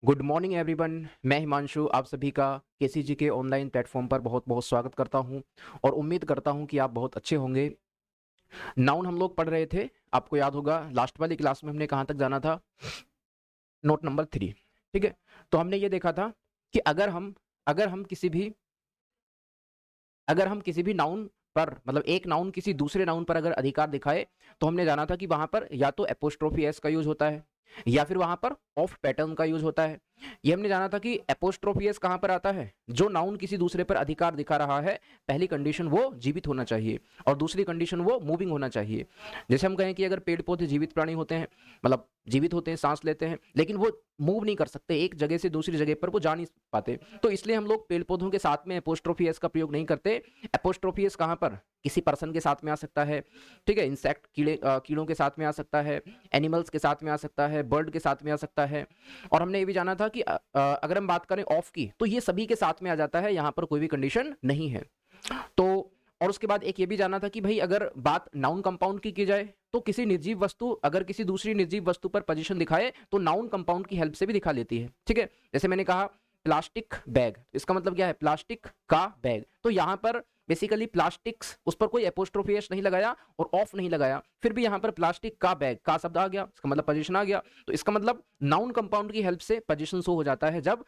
Good morning everyone. मैं हिमांशु आप सभी का केसीजी के ऑनलाइन प्लेटफॉर्म पर बहुत बहुत स्वागत करता हूं और उम्मीद करता हूं कि आप बहुत अच्छे होंगे। नाउन हम लोग पढ़ रहे थे, आपको याद होगा लास्ट वाली क्लास में हमने कहाँ तक जाना था। Note number 3। ठीक है, तो हमने ये देखा था कि अगर हम किसी भी नाउन पर मतलब एक नाउन किसी दूसरे नाउन पर अगर अधिकार दिखाए तो हमने जाना था कि वहां पर या तो एपोस्ट्रोफी एस का यूज होता है या फिर वहां पर ऑफ पैटर्न का यूज होता है। ये हमने जाना था कि एपोस्ट्रोफी एस कहां पर आता है, जो नाउन किसी दूसरे पर अधिकार दिखा रहा है। पहली कंडीशन वो जीवित होना चाहिए और दूसरी कंडीशन वो मूविंग होना चाहिए। जैसे हम कहें कि अगर पेड़ पौधे जीवित प्राणी होते हैं, मतलब जीवित होते हैं, सांस लेते हैं, लेकिन वो मूव नहीं कर सकते, एक जगह से दूसरी जगह पर वो जा नहीं पाते, तो इसलिए हम लोग पेड़ पौधों के साथ में एपोस्ट्रोफी एस का प्रयोग नहीं करते। एपोस्ट्रोफी एस कहाँ पर, किसी पर्सन के साथ में आ सकता है। ठीक है, इंसेक्ट कीड़ों के साथ में आ सकता है, एनिमल्स के साथ में आ सकता है, बर्ड के साथ में आ सकता है। और हमने ये भी जाना था कि अगर हम बात करें ऑफ की तो ये सभी के साथ में आ जाता है, यहाँ पर कोई भी कंडीशन नहीं है। तो और उसके बाद एक ये भी जाना था कि भाई अगर बात नाउन कंपाउंड की जाए तो किसी निर्जीव वस्तु अगर किसी दूसरी निर्जीव वस्तु पर पोजीशन दिखाए तो नाउन कंपाउंड की हेल्प से भी दिखा लेती है। ठीक है, जैसे मैंने कहा प्लास्टिक बैग, इसका मतलब क्या है, प्लास्टिक का बैग। तो यहाँ पर बेसिकली प्लास्टिक्स, उस पर कोई एपोस्ट्रोफी एस नहीं लगाया और ऑफ नहीं लगाया, फिर भी यहाँ पर प्लास्टिक का बैग का शब्द आ गया, इसका मतलब पोजीशन आ गया। तो इसका मतलब नाउन कंपाउंड की हेल्प से पोजीशन शो हो जाता है जब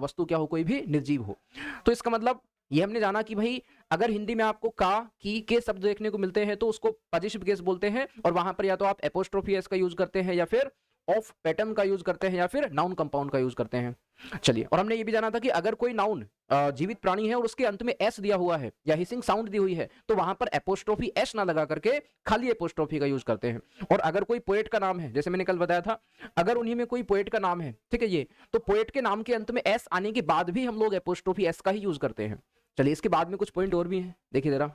वस्तु क्या हो, कोई भी निर्जीव हो। तो इसका मतलब ये हमने जाना कि भाई अगर हिंदी में आपको का की के शब्द देखने को मिलते हैं तो उसको पॉजिटिव केस बोलते हैं, और वहां पर या तो आप एपोस्ट्रोफी एस का यूज करते हैं या फिर ऑफ पैटर्न का यूज करते हैं या फिर नाउन कंपाउंड का यूज करते हैं। चलिए, और हमने ये भी जाना था कि अगर कोई नाउन जीवित प्राणी है और उसके अंत में एस दिया हुआ है या हिसिंग साउंड दी हुई है तो वहां पर एपोस्ट्रोफी एस ना लगा करके खाली एपोस्ट्रोफी का यूज करते हैं। और अगर कोई पोएट का नाम है, जैसे मैंने कल बताया था, अगर उन्हीं में कोई पोएट का नाम है, ठीक है, ये तो पोएट के नाम के अंत में एस आने के बाद भी हम लोग एपोस्ट्रोफी एस का ही यूज करते हैं। चलिए, इसके बाद में कुछ पॉइंट और भी हैं, देखिए जरा।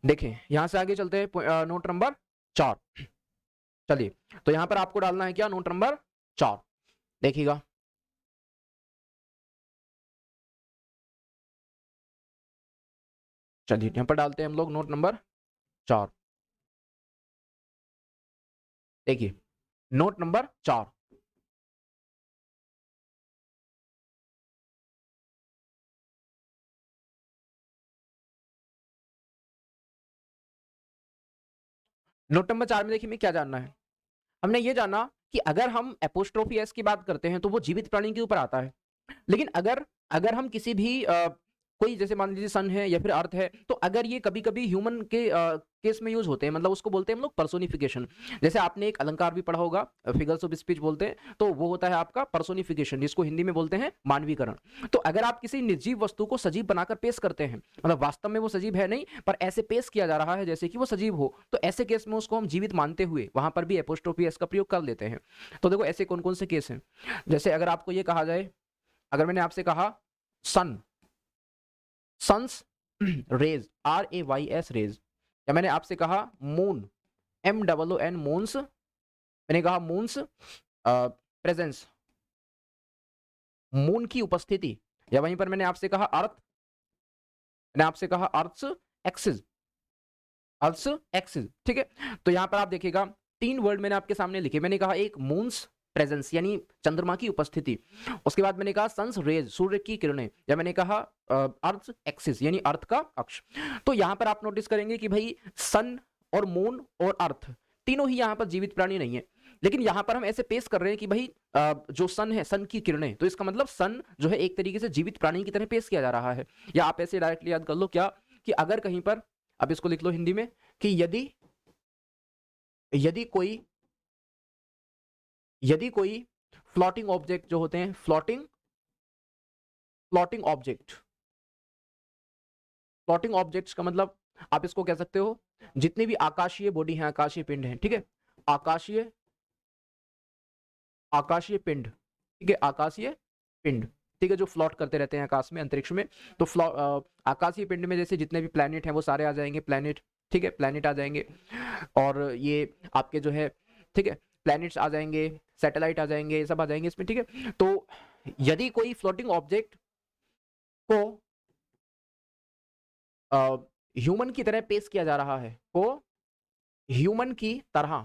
देखें, यहां से आगे चलते हैं, नोट नंबर 4। चलिए, तो यहां पर आपको डालना है क्या, नोट नंबर 4, देखिएगा। चलिए, यहां पर डालते हैं हम लोग नोट नंबर 4। देखिए, नोट नंबर 4। नोट नंबर 4 में देखिए मैं क्या जानना है, हमने ये जाना कि अगर हम एपोस्ट्रोफी एस की बात करते हैं तो वो जीवित प्राणी के ऊपर आता है। लेकिन अगर अगर हम किसी भी कोई जैसे मान लीजिए सन है या फिर अर्थ है, तो अगर ये कभी कभी ह्यूमन के केस में यूज होते हैं, मतलब उसको बोलते हैं हम लोग पर्सोनिफिकेशन। जैसे आपने एक अलंकार भी पढ़ा होगा, फिगर्स ऑफ स्पीच बोलते हैं, तो वो होता है आपका पर्सोनिफिकेशन, जिसको हिंदी में बोलते हैं मानवीकरण। तो अगर आप किसी निर्जीव वस्तु को सजीव बनाकर पेश करते हैं, मतलब वास्तव में वो सजीव है नहीं पर ऐसे पेश किया जा रहा है जैसे कि वो सजीव हो, तो ऐसे केस में उसको हम जीवित मानते हुए वहां पर भी एपोस्ट्रोफी एस का प्रयोग कर लेते हैं। तो देखो ऐसे कौन कौन से केस हैं। जैसे अगर आपको ये कहा जाए, अगर मैंने आपसे कहा sun, sun's rays, R A Y S rays, या मैंने आपसे कहा moon, M double O N moons, मैंने कहा मून्स प्रेजेंस, मून की उपस्थिति, या वहीं पर मैंने आपसे कहा अर्थ, मैंने आपसे कहा अर्थ्स एक्सिस, अर्थ्स एक्सिस। ठीक है, तो यहां पर आप देखिएगा तीन वर्ड मैंने आपके सामने लिखे। मैंने कहा एक मून्स प्रेजेंस यानी चंद्रमा की उपस्थिति, उसके बाद मैंने कहा सन्स रेज, सूर्य की किरणें, या मैंने कहा अर्थ एक्सिस यानी अर्थ का अक्ष। तो यहां पर आप नोटिस करेंगे कि भाई सन और मून और अर्थ तीनों ही यहां पर जीवित प्राणी नहीं है, लेकिन यहां पर हम ऐसे पेश कर रहे हैं कि भाई जो सन है, सन की किरणें, तो इसका मतलब सन जो है एक तरीके से जीवित प्राणी की तरह पेश किया जा रहा है। या आप ऐसे डायरेक्टली याद कर लो क्या, कि अगर कहीं पर, अब इसको लिख लो हिंदी में, कि यदि यदि कोई यदि कोई फ्लोटिंग ऑब्जेक्ट जो होते हैं, floating floating object, floating objects का मतलब आप इसको कह सकते हो जितनी भी आकाशीय बॉडी है, आकाशीय पिंड है, ठीक है, आकाशीय आकाशीय पिंड, ठीक है, आकाशीय पिंड, ठीक है, जो फ्लोट करते रहते हैं आकाश में, अंतरिक्ष में। तो आकाशीय पिंड में जैसे जितने भी प्लैनेट हैं वो सारे आ जाएंगे, प्लैनेट, ठीक है, प्लैनेट आ जाएंगे। और ये आपके जो है, ठीक है, प्लैनेट्स आ जाएंगे, सैटेलाइट आ जाएंगे, ये सब आ जाएंगे इसमें, ठीक है। तो यदि कोई फ्लोटिंग ऑब्जेक्ट को ह्यूमन की तरह पेश किया जा रहा है, को ह्यूमन की तरह,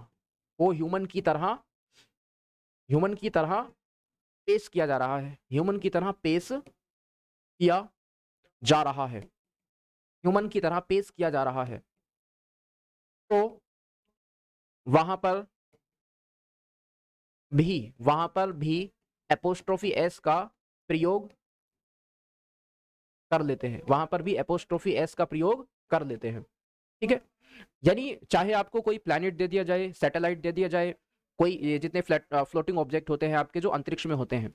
को ह्यूमन की तरह ह्यूमन की तरह पेश किया जा रहा है, ह्यूमन की तरह पेश किया जा रहा है, ह्यूमन की तरह पेश किया जा रहा है, तो वहां पर भी एपोस्ट्रोफी एस का प्रयोग कर लेते हैं, वहां पर भी एपोस्ट्रोफी एस का प्रयोग कर लेते हैं। ठीक है, यानी चाहे आपको कोई प्लैनेट दे दिया जाए, सैटेलाइट दे दिया जाए, कोई ये जितने फ्लोटिंग ऑब्जेक्ट होते हैं आपके जो अंतरिक्ष में होते हैं,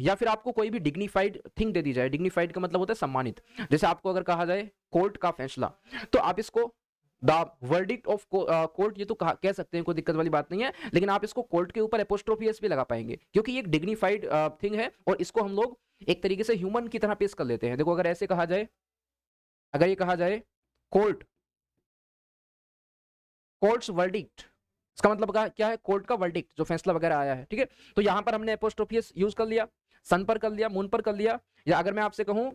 या फिर आपको कोई भी डिग्निफाइड थिंग दे दी जाए, डिग्निफाइड का मतलब होता है सम्मानित, जैसे आपको अगर कहा जाए कोर्ट का फैसला, तो आप इसको द वर्डिक्ट ऑफ कोर्ट, ये तो कह सकते हैं, कोई दिक्कत वाली बात नहीं है, लेकिन आप इसको कोर्ट के ऊपर एपोस्ट्रोफी एस भी लगा पाएंगे, क्योंकि ये एक डिग्निफाइड थिंग है और इसको हम लोग एक तरीके से ह्यूमन की तरह पेश कर लेते हैं। देखो अगर ऐसे कहा जाए, अगर ये कहा जाए कोर्ट, कोर्ट्स वर्डिक्ट, इसका मतलब क्या है, कोर्ट का वर्डिक्ट, जो फैसला वगैरह आया है। ठीक है, तो यहां पर हमने एपोस्ट्रोफी एस यूज कर लिया, सन पर कर लिया, मून पर कर लिया, या अगर मैं आपसे कहूं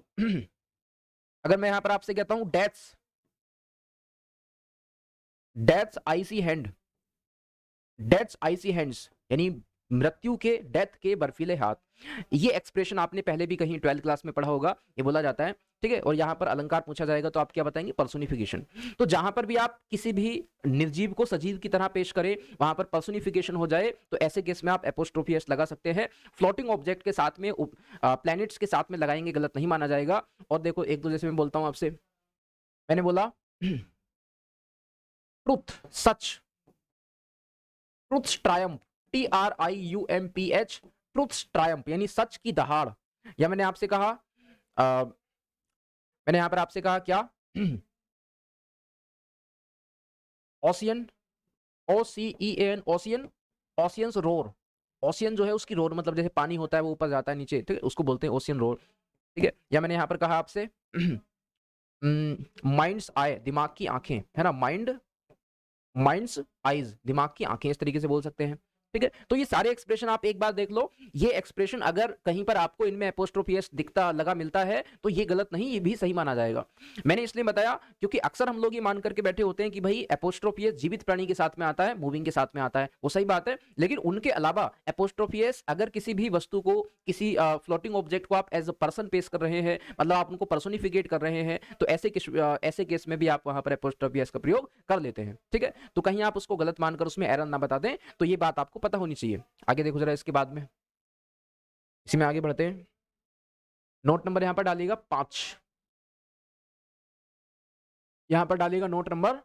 अगर मैं यहां पर आपसे कहता हूं deaths, deaths IC hand, deaths IC hands, यानी मृत्यु के, डेथ के बर्फीले हाथ, ये एक्सप्रेशन आपने पहले भी कहीं 12th क्लास में पढ़ा होगा, ये बोला जाता है। ठीक है, और यहां पर अलंकार पूछा जाएगा तो आप क्या बताएंगे, पर्सोनिफिकेशन। तो जहां पर भी आप किसी भी निर्जीव को सजीव की तरह पेश करें, वहां पर पर्सोनिफिकेशन हो जाए, तो ऐसे केस में आप एपोस्ट्रोफी एस लगा सकते हैं। फ्लोटिंग ऑब्जेक्ट के साथ में, प्लैनेट्स के साथ में लगाएंगे, गलत नहीं माना जाएगा। और देखो एक दो, जैसे मैं बोलता हूं आपसे, मैंने बोला ट्रुथ, सच, truth triumph, TRIUMPH, truth triumph, यानी सच की दहाड़। या मैंने आपसे कहा, मैंने यहां पर आपसे कहा क्या, ocean, OCEAN, ocean, oceans roar, ocean जो है उसकी रोर, मतलब जैसे पानी होता है वो ऊपर जाता है नीचे, ठीक है, उसको बोलते हैं ओशियन रोर। ठीक है, या मैंने यहां पर कहा आपसे माइंड्स आई, दिमाग की आंखें, है ना, माइंड्स आईज, दिमाग की आंखें, इस तरीके से बोल सकते हैं। ठीक है, तो ये सारे एक्सप्रेशन आप एक बार देख लो, ये एक्सप्रेशन अगर कहीं पर आपको इनमें एपोस्ट्रोफी एस दिखता लगा मिलता है तो ये गलत नहीं, ये भी सही माना जाएगा। मैंने इसलिए बताया क्योंकि अक्सर हम लोग ये मान करके बैठे होते हैं कि भाई एपोस्ट्रोफी एस जीवित प्राणी के साथ में आता है, मूविंग के साथ में आता है, वो सही बात है, लेकिन उनके अलावा एपोस्ट्रोफी एस अगर किसी भी वस्तु को, किसी फ्लोटिंग ऑब्जेक्ट को आप एज अ पर्सन पेश कर रहे हैं, मतलब आप उनको पर्सोनिफिकेट कर रहे हैं, तो ऐसे केस में भी आप वहां पर एपोस्ट्रोफी एस का प्रयोग कर लेते हैं। ठीक है, तो कहीं आप उसको गलत मानकर उसमें एरर ना बता दें, तो ये बात आपको पता होनी चाहिए। आगे देखो जरा इसके बाद में, इसी में आगे बढ़ते हैं। नोट नंबर यहां पर डालिएगा 5, यहां पर डालिएगा नोट नंबर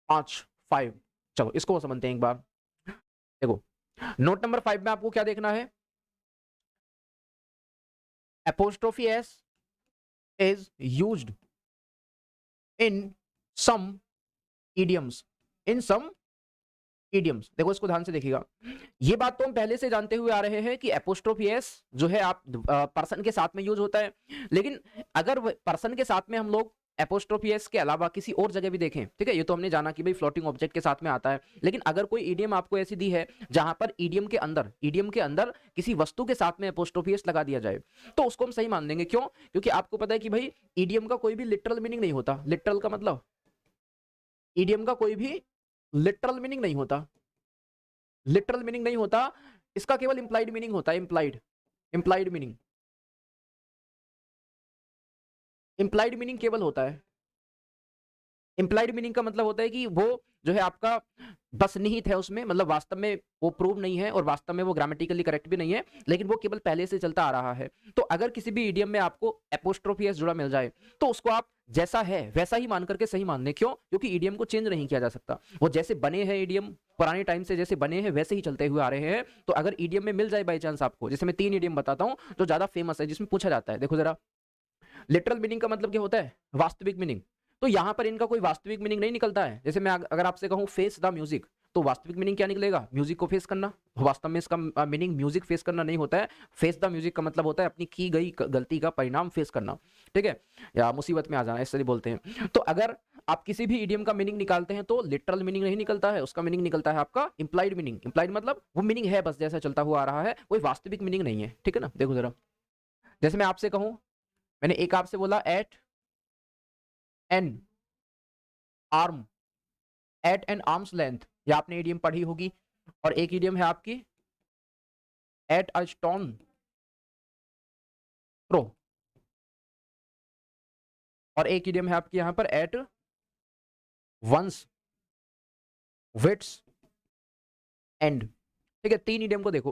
5। चलो इसको समझते हैं एक बार। देखो नोट नंबर 5 में आपको क्या देखना है, apostrophe s is used in some idioms, in some idioms। देखो इसको ध्यान से देखिएगा, ये बात तो हम पहले से जानते हुए आ रहे हैं कि एपोस्ट्रोफी एस जो है आप पर्सन के साथ में यूज होता है, लेकिन अगर पर्सन के साथ में हम लोग एपोस्ट्रोफी एस के अलावा किसी और जगह भी देखें, ठीक है, ये तो हमने जाना कि भाई फ्लोटिंग ऑब्जेक्ट के साथ में आता है, लेकिन अगर कोई ईडियम आपको ऐसी दी है जहां पर ईडियम के अंदर किसी वस्तु के साथ में एपोस्ट्रोफी एस लगा दिया जाए, तो उसको हम सही मान लेंगे। क्यों? क्योंकि आपको पता है कि भाई ईडियम का कोई भी लिटरल मीनिंग नहीं होता, लिटरल का मतलब, ईडियम का कोई भी लिटरल मीनिंग नहीं होता, लिटरल मीनिंग नहीं होता, इसका केवल इंप्लाइड मीनिंग होता है, implied, implied meaning, implied meaning केवल होता है। इंप्लाइड मीनिंग का मतलब होता है कि वो जो है आपका बस निहित है उसमें, मतलब वास्तव में वो प्रूव नहीं है और वास्तव में वो ग्रामेटिकली करेक्ट भी नहीं है, लेकिन वो केवल पहले से चलता आ रहा है। तो अगर किसी भी इडियम में आपको एपोस्ट्रोफी एस जुड़ा मिल जाए, तो उसको आप जैसा है वैसा ही मान करके सही मान लें। क्यों? क्योंकि इडियम को चेंज नहीं किया जा सकता, वो जैसे बने हैं इडियम, पुराने टाइम से जैसे बने हैं वैसे ही चलते हुए आ रहे हैं। तो अगर इडियम में मिल जाए बाई चांस आपको, जैसे मैं 3 इडियम बताता हूं जो ज्यादा फेमस है, जिसमें पूछा जाता है, देखो जरा, लिटरल मीनिंग का मतलब क्या होता है? वास्तविक मीनिंग। तो यहां पर इनका कोई वास्तविक मीनिंग नहीं निकलता है। जैसे मैं अगर आपसे कहूं फेस द म्यूजिक, तो वास्तविक मीनिंग क्या निकलेगा? म्यूजिक को फेस करना। वास्तव में इसका मीनिंग म्यूजिक फेस करना नहीं होता है। फेस द म्यूजिक का मतलब होता है अपनी की गई गलती का परिणाम फेस करना, ठीक है, या मुसीबत में आ जाना, ऐसे बोलते हैं। तो अगर आप किसी भी इडियम का मीनिंग निकालते हैं तो लिटरल मीनिंग नहीं निकलता है, उसका मीनिंग निकलता है आपका इंप्लाइड मीनिंग। इंप्लाइड मतलब वो मीनिंग है बस, जैसा चलता हुआ आ रहा है, कोई वास्तविक मीनिंग नहीं है, ठीक है ना। देखो जरा, जैसे मैं आपसे कहूं, मैंने एक आपसे बोला at an arm, at an arm's length, ये आपने इडियम पढ़ी होगी। और एक इडियम है आपकी एट अ स्टोन थ्रो, और एक इडियम है आपकी यहां पर एट वंस विट्स एंड। ठीक है, तीन इडियम को देखो,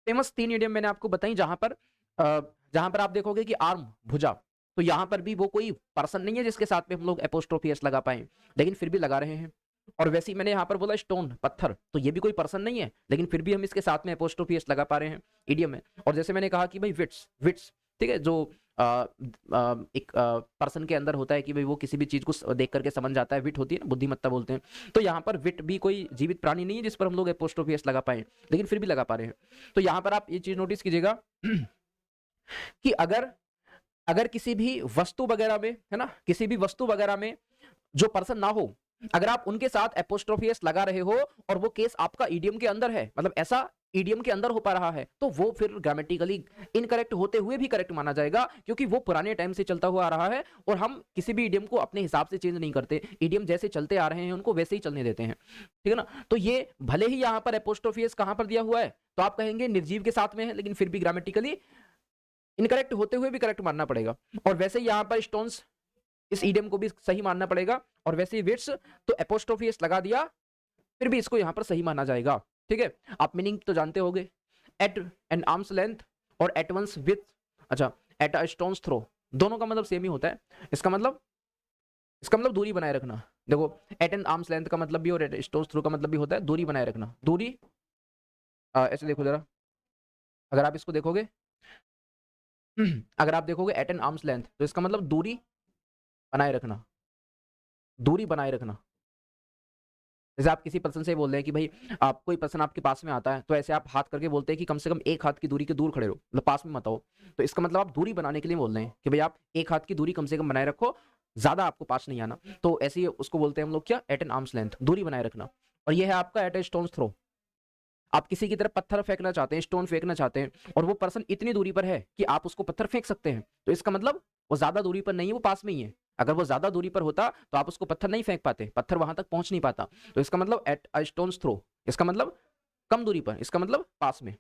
फेमस तीन इडियम मैंने आपको बताई, जहां पर आप देखोगे कि आर्म भुजा, तो यहां पर भी वो कोई पर्सन नहीं है जिसके साथ में हम लोग एपोस्ट्रोफी एस लगा पाए, लेकिन फिर भी लगा रहे हैं। और वैसे ही मैंने यहाँ पर बोला स्टोन पत्थर, तो ये भी कोई पर्सन नहीं है, लेकिन फिर भी हम इसके साथ में एपोस्ट्रोफी एस लगा पा रहे हैं, इडियम में। और जैसे मैंने कहा कि भाई विट्स विट्स, ठीक है, जो एक पर्सन के अंदर होता है कि भाई वो किसी भी चीज को देख करके समझ जाता है, विट होती है ना, बुद्धिमत्ता बोलते हैं। तो यहाँ पर विट भी कोई जीवित प्राणी नहीं है जिस पर हम लोग एपोस्ट्रोफी एस लगा पाए, लेकिन फिर भी लगा पा रहे हैं। तो यहाँ पर आप ये चीज नोटिस कीजिएगा कि अगर अगर किसी भी वस्तु वगैरह में, है ना, किसी भी वस्तु वगैरह में जो पर्सन ना हो, अगर आप उनके साथ एपोस्ट्रोफी एस लगा रहे हो और वो केस आपका ईडियम के अंदर है, मतलब ऐसा ईडियम के अंदर हो पा रहा है, तो वो फिर ग्रामेटिकली इनकरेक्ट होते हुए भी करेक्ट माना जाएगा, क्योंकि वो पुराने टाइम से चलता हुआ आ रहा है और हम किसी भी ईडियम को अपने हिसाब से चेंज नहीं करते, ईडियम जैसे चलते आ रहे हैं उनको वैसे ही चलने देते हैं। ठीक है ना, तो ये भले ही यहाँ पर एपोस्ट्रोफी एस कहां पर दिया हुआ है, तो आप कहेंगे निर्जीव के साथ में है, लेकिन फिर भी ग्रामेटिकली इनकरेक्ट होते हुए भी करेक्ट मानना पड़ेगा। और वैसे ही यहाँ पर स्टोन्स, इस ईडियम को भी सही मानना पड़ेगा। और वैसे ही विट्स, तो एपोस्ट्रोफी एस लगा दिया, फिर भी इसको यहाँ पर सही माना जाएगा। ठीक है, आप मीनिंग तो जानते होंगे, एट एन आर्म्स लेंथ और एट वंस विथ, अच्छा, एट अ स्टोन्स थ्रो, दोनों का मतलब सेम ही होता है। इसका मतलब दूरी बनाए रखना। देखो, एट एन आर्म्स लेंथ का मतलब भी और एट स्टोन्स थ्रो का मतलब भी होता है दूरी बनाए रखना। दूरी ऐसे देखो जरा, अगर आप इसको देखोगे अगर आप देखोगे एट एन आर्म्स लेंथ, तो इसका मतलब दूरी बनाए रखना, दूरी बनाए रखना। जैसे आप किसी पर्सन से बोल रहे हैं कि भाई आप, कोई पर्सन आपके पास में आता है, तो ऐसे आप हाथ करके बोलते हैं कि कम से कम एक हाथ की दूरी के दूर खड़े रहो, मतलब पास में मत आओ। तो इसका मतलब आप दूरी बनाने के लिए बोल रहे हैं कि भाई आप एक हाथ की दूरी कम से कम बनाए रखो, ज्यादा आपको पास नहीं आना। तो ऐसे ही उसको बोलते हैं हम लोग क्या, एट एन आर्म्स लेंथ, दूरी बनाए रखना। और ये है आपका एट ए स्टोन्स थ्रो। आप किसी की तरफ पत्थर फेंकना चाहते हैं, स्टोन फेंकना चाहते हैं, और वो पर्सन इतनी दूरी पर है कि आप उसको पत्थर फेंक सकते हैं, तो इसका मतलब वो ज्यादा दूरी पर नहीं है, वो पास में ही है। अगर वो ज्यादा दूरी पर होता तो आप उसको पत्थर नहीं फेंक पाते, पत्थर वहां तक पहुंच नहीं पाता। तो इसका मतलब एट अ स्टोन्स थ्रो, इसका मतलब कम दूरी पर, इसका मतलब पास में,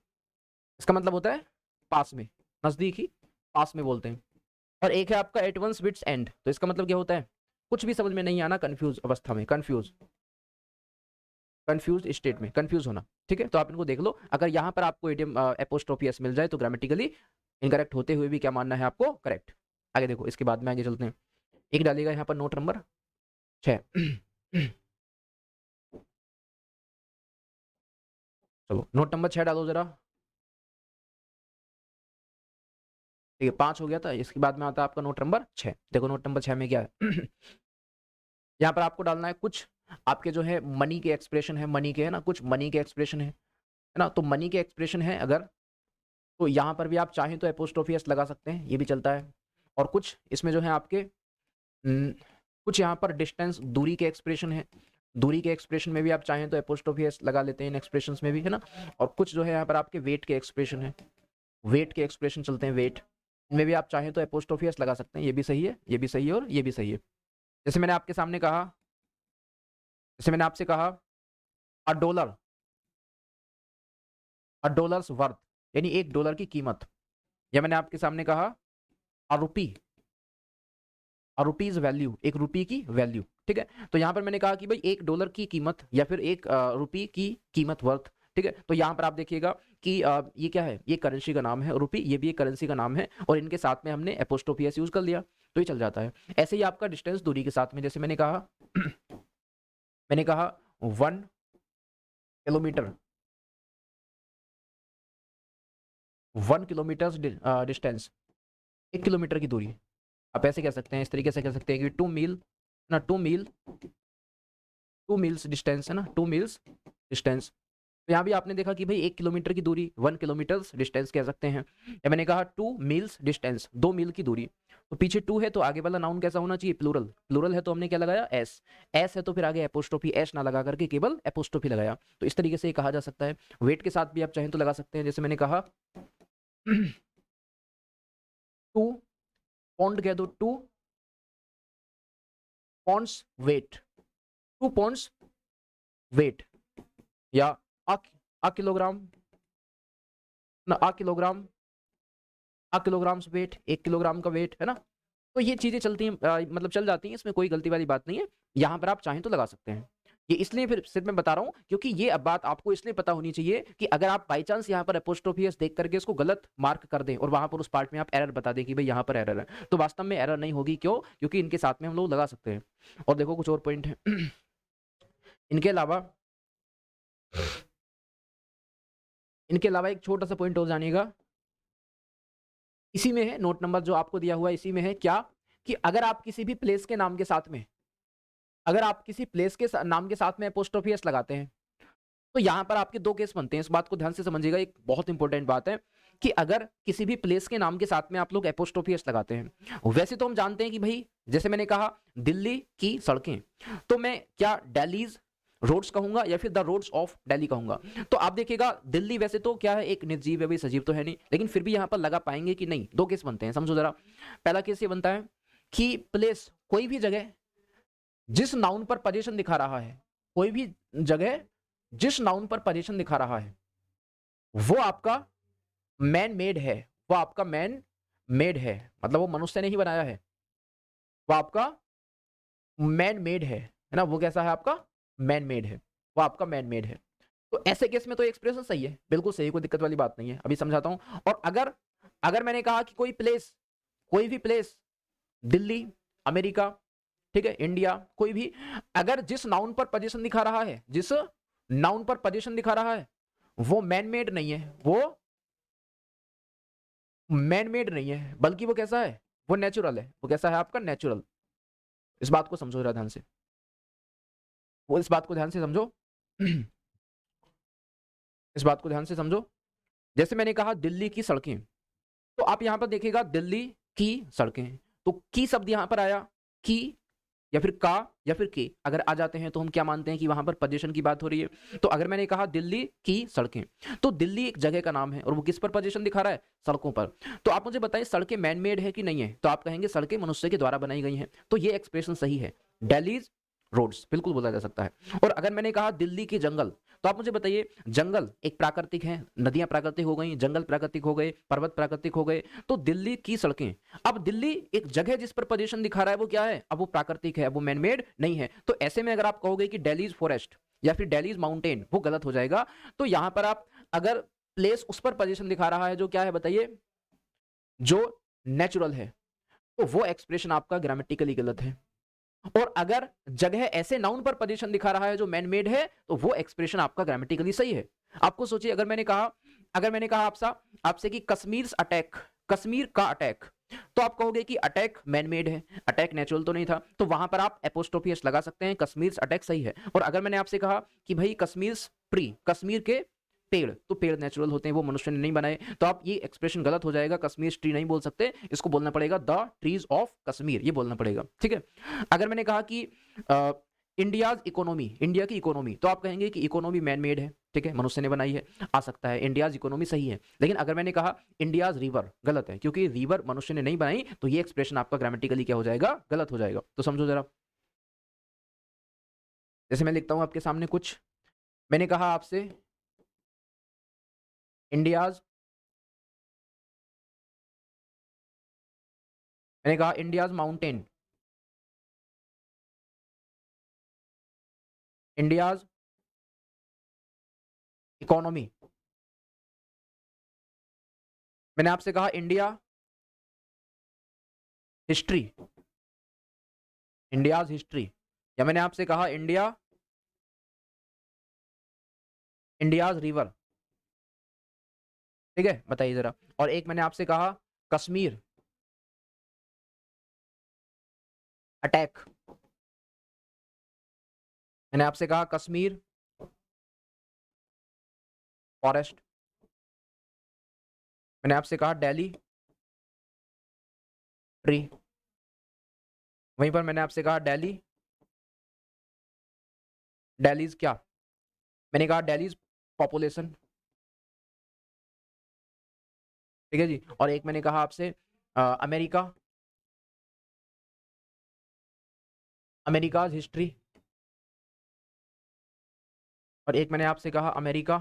इसका मतलब होता है पास में, नजदीक ही, पास में बोलते हैं। और एक है आपका एट वंस विट्स एंड, तो इसका मतलब क्या होता है, कुछ भी समझ में नहीं आना, कंफ्यूज अवस्था में, कंफ्यूज स्टेट में, कंफ्यूज होना। ठीक है, तो आप इनको देख लो, अगर यहाँ पर आपको एटीएम एपोस्ट्रोफी एस मिल जाए तो ग्रामेटिकली इनकरेक्ट होते हुए भी क्या मानना है आपको, करेक्ट। आगे देखो, इसके बाद में आगे चलते हैं। एक डालिएगा यहाँ पर नोट नंबर 6। चलो नोट नंबर 6 डालो जरा। ठीक है, 5 हो गया था, इसके बाद में आता है आपका नोट नंबर 6। देखो नोट नंबर 6 में क्या है। यहाँ पर आपको डालना है कुछ आपके जो है मनी के एक्सप्रेशन है, मनी के, है ना, कुछ मनी के एक्सप्रेशन है ना, तो मनी के एक्सप्रेशन है अगर, तो यहाँ पर भी आप चाहें तो एपोस्ट्रोफी एस लगा सकते हैं, ये भी चलता है। और कुछ इसमें जो है आपके कुछ यहाँ पर डिस्टेंस, दूरी के एक्सप्रेशन है, दूरी के एक्सप्रेशन में भी आप चाहें तो एपोस्ट्रोफी एस लगा लेते हैं इन एक्सप्रेशंस में भी, है ना। और कुछ जो है यहाँ पर आपके वेट के एक्सप्रेशन है, वेट के एक्सप्रेशन चलते हैं, वेट, इनमें भी आप चाहें तो एपोस्ट्रोफी एस लगा सकते हैं, ये भी सही है, ये भी सही है और ये भी सही है। जैसे मैंने आपके सामने कहा, जैसे मैंने आपसे कहा a dollar, a dollars worth, यानी एक डॉलर की कीमत, या मैंने आपके सामने कहा अ रुपी, अ रुपीज वैल्यू, एक रुपी की वैल्यू। ठीक है, तो यहाँ पर मैंने कहा कि भाई एक डॉलर की कीमत या फिर एक रुपी की कीमत, वर्थ। ठीक है, तो यहाँ पर आप देखिएगा कि ये क्या है, ये करेंसी का नाम है रुपी, ये भी एक करेंसी का नाम है, और इनके साथ में हमने एपोस्ट्रोफी एस यूज कर लिया, तो ये चल जाता है। ऐसे ही आपका डिस्टेंस दूरी के साथ में, जैसे मैंने कहा मैंने कहा 1 किलोमीटर, 1 किलोमीटर डिस्टेंस, 1 किलोमीटर की दूरी। आप ऐसे कह सकते हैं, इस तरीके से कह सकते हैं कि 2 मील ना, 2 मील, 2 मील्स डिस्टेंस, है ना, 2 मील्स डिस्टेंस। तो यहाँ भी आपने देखा कि भाई 1 किलोमीटर की दूरी 1 किलोमीटर डिस्टेंस कह सकते हैं, या मैंने कहा 2 मील्स डिस्टेंस, 2 मील की दूरी। तो पीछे 2 है तो आगे वाला नाउन कैसा होना चाहिए, प्लूरल, प्लूरल है तो हमने क्या लगाया, एस, एस है तो फिर आगे एपोस्ट्रोफी एस ना लगा करके केवल एपोस्ट्रोफी लगाया। तो इस तरीके से ये कहा जा सकता है। वेट के साथ भी आप चाहें तो लगा सकते हैं, जैसे मैंने कहा 2 पौंड कह दो, 2 पौंड्स वेट, 2 पौंड्स वेट, या अ किलोग्राम, ना आ किलोग्राम्स वेट, 1 किलोग्राम का वेट है ना। तो ये चीजें चलती हैं, मतलब चल जाती हैं, इसमें कोई गलती वाली बात नहीं है। यहाँ पर आप चाहें तो लगा सकते हैं। ये इसलिए फिर सिर्फ मैं बता रहा हूँ क्योंकि ये अब बात आपको इसलिए पता होनी चाहिए कि अगर आप बाई चांस यहाँ पर एपोस्ट्रोफी एस देख करके इसको गलत मार्क कर दें और वहां पर उस पार्ट में आप एरर बता दें कि भाई यहाँ पर एरर है, तो वास्तव में एरर नहीं होगी। क्यों? क्योंकि इनके साथ में हम लोग लगा सकते हैं। और देखो कुछ और पॉइंट है इनके अलावा, इनके अलावा एक छोटा सा पॉइंट और जानिएगा, इसी में है नोट नंबर जो आपको दिया हुआ है, इसी में है क्या कि अगर आप किसी भी प्लेस के नाम के साथ में, अगर आप किसी प्लेस के नाम के साथ में एपोस्ट्रोफी एस लगाते हैं, तो यहां पर आपके दो केस बनते हैं। इस बात को ध्यान से समझिएगा, एक बहुत इंपॉर्टेंट बात है कि अगर किसी भी प्लेस के नाम के साथ में आप लोग एपोस्ट्रोफी एस लगाते हैं, वैसे तो हम जानते हैं कि भाई जैसे मैंने कहा दिल्ली की सड़कें, तो मैं क्या दिल्लीज रोड्स कहूंगा या फिर द रोड्स ऑफ दिल्ली कहूंगा। तो आप देखिएगा दिल्ली वैसे तो क्या है, एक निर्जीव है भाई, सजीव तो है नहीं, लेकिन फिर भी यहां पर लगा पाएंगे कि नहीं। दो केस बनते हैं, समझो जरा। पहला केस ये बनता है कि प्लेस कोई भी जगह जिस नाउन पर पोजीशन दिखा रहा है, कोई भी जगह जिस नाउन पर पोजीशन दिखा रहा है वो आपका मैन मेड है, वो आपका मैन मेड है, मतलब वो मनुष्य ने ही बनाया है, वो आपका मैन मेड है ना। वो कैसा है आपका? मैन मेड है, वो आपका मैन मेड है। तो ऐसे केस में तो एक्सप्रेशन सही है, बिल्कुल सही, कोई दिक्कत वाली बात नहीं है। अभी समझाता हूं। और अगर अगर मैंने कहा कि कोई प्लेस, कोई भी प्लेस, दिल्ली, अमेरिका, ठीक है, इंडिया, कोई भी, अगर जिस नाउन पर पोजीशन दिखा रहा है, जिस नाउन पर पोजीशन दिखा रहा है वो मैन मेड नहीं है, वो मैन मेड नहीं है, बल्कि वो कैसा है? वो नेचुरल है। वो कैसा है आपका? नेचुरल। इस बात को समझो जरा ध्यान से, वो इस बात को ध्यान से समझो इस बात को ध्यान से समझो। जैसे मैंने कहा दिल्ली की सड़कें, तो आप यहां पर देखिएगा दिल्ली की सड़कें, तो की शब्द यहां पर आया, की या फिर का या फिर के अगर आ जाते हैं तो हम क्या मानते हैं कि वहां पर पोजीशन की बात हो रही है। तो अगर मैंने कहा दिल्ली की सड़कें, तो दिल्ली एक जगह का नाम है और वो किस पर पोजीशन दिखा रहा है? सड़कों पर। तो आप मुझे बताइए सड़कें मैन मेड है कि नहीं है? तो आप कहेंगे सड़कें मनुष्य के द्वारा बनाई गई हैं। तो ये एक्सप्रेशन सही है, दिल्ली रोड्स बिल्कुल बोला जा सकता है। और अगर मैंने कहा दिल्ली के जंगल, तो आप मुझे बताइए जंगल एक प्राकृतिक है, नदियां प्राकृतिक हो गई, जंगल प्राकृतिक हो गए, पर्वत प्राकृतिक हो गए, तो दिल्ली की सड़कें, अब दिल्ली एक जगह जिस पर पोजीशन दिखा रहा है वो क्या है? अब वो प्राकृतिक है, अब वो मैनमेड नहीं है। तो ऐसे में अगर आप कहोगे कि दिल्लीज फॉरेस्ट या फिर दिल्लीज माउंटेन, वो गलत हो जाएगा। तो यहां पर आप अगर प्लेस उस पर पोजीशन दिखा रहा है जो क्या है बताइए, जो नेचुरल है, तो वो एक्सप्रेशन आपका ग्रामेटिकली गलत है। और अगर जगह ऐसे नाउन पर पोजीशन दिखा रहा है जो मैन मेड है, तो वो एक्सप्रेशन आपका ग्रामेटिकली सही है। आपको सोचिए, अगर मैंने कहा आपसे कि कश्मीर अटैक, कश्मीर का अटैक, तो आप कहोगे कि अटैक मैन मेड है, अटैक नेचुरल तो नहीं था, तो वहां पर आप एपोस्ट्रोफी एस लगा सकते हैं, कश्मीर अटैक सही है। और अगर मैंने आपसे कहा कि भाई कश्मीर ट्री, कश्मीर के पेड़, तो पेड़ नेचुरल होते हैं, वो मनुष्य ने नहीं बनाए, तो आप ये एक्सप्रेशन गलत हो जाएगा, कश्मीर ट्री नहीं बोल सकते, इसको बोलना पड़ेगा द ट्रीज ऑफ कश्मीर, ये बोलना पड़ेगा, ठीक है। अगर मैंने कहा कि इंडियाज इकोनॉमी, इंडिया की इकोनॉमी, तो आप कहेंगे कि इकोनॉमी मैन मेड है, ठीक है, मनुष्य ने बनाई है, आ सकता है, इंडियाज इकोनॉमी सही है। लेकिन अगर मैंने कहा इंडियाज रिवर, गलत है, क्योंकि रिवर मनुष्य ने नहीं बनाई, तो ये एक्सप्रेशन आपका ग्रामेटिकली क्या हो जाएगा? गलत हो जाएगा। तो समझो जरा, जैसे मैं लिखता हूं आपके सामने कुछ, मैंने कहा आपसे इंडियाज, मैंने कहा इंडियाज माउंटेन, इंडियाज इकोनॉमी, मैंने आपसे कहा इंडिया हिस्ट्री, इंडियाज हिस्ट्री, या मैंने आपसे कहा इंडियाज रिवर, ठीक है, बताइए जरा। और एक मैंने आपसे कहा कश्मीर अटैक, मैंने आपसे कहा कश्मीर फॉरेस्ट, मैंने आपसे कहा दिल्ली ट्री, वहीं पर मैंने आपसे कहा दिल्लीज क्या, मैंने कहा दिल्लीज पॉपुलेशन, ठीक है जी। और एक मैंने कहा आपसे अमेरिका, अमेरिकाज हिस्ट्री, और एक मैंने आपसे कहा अमेरिका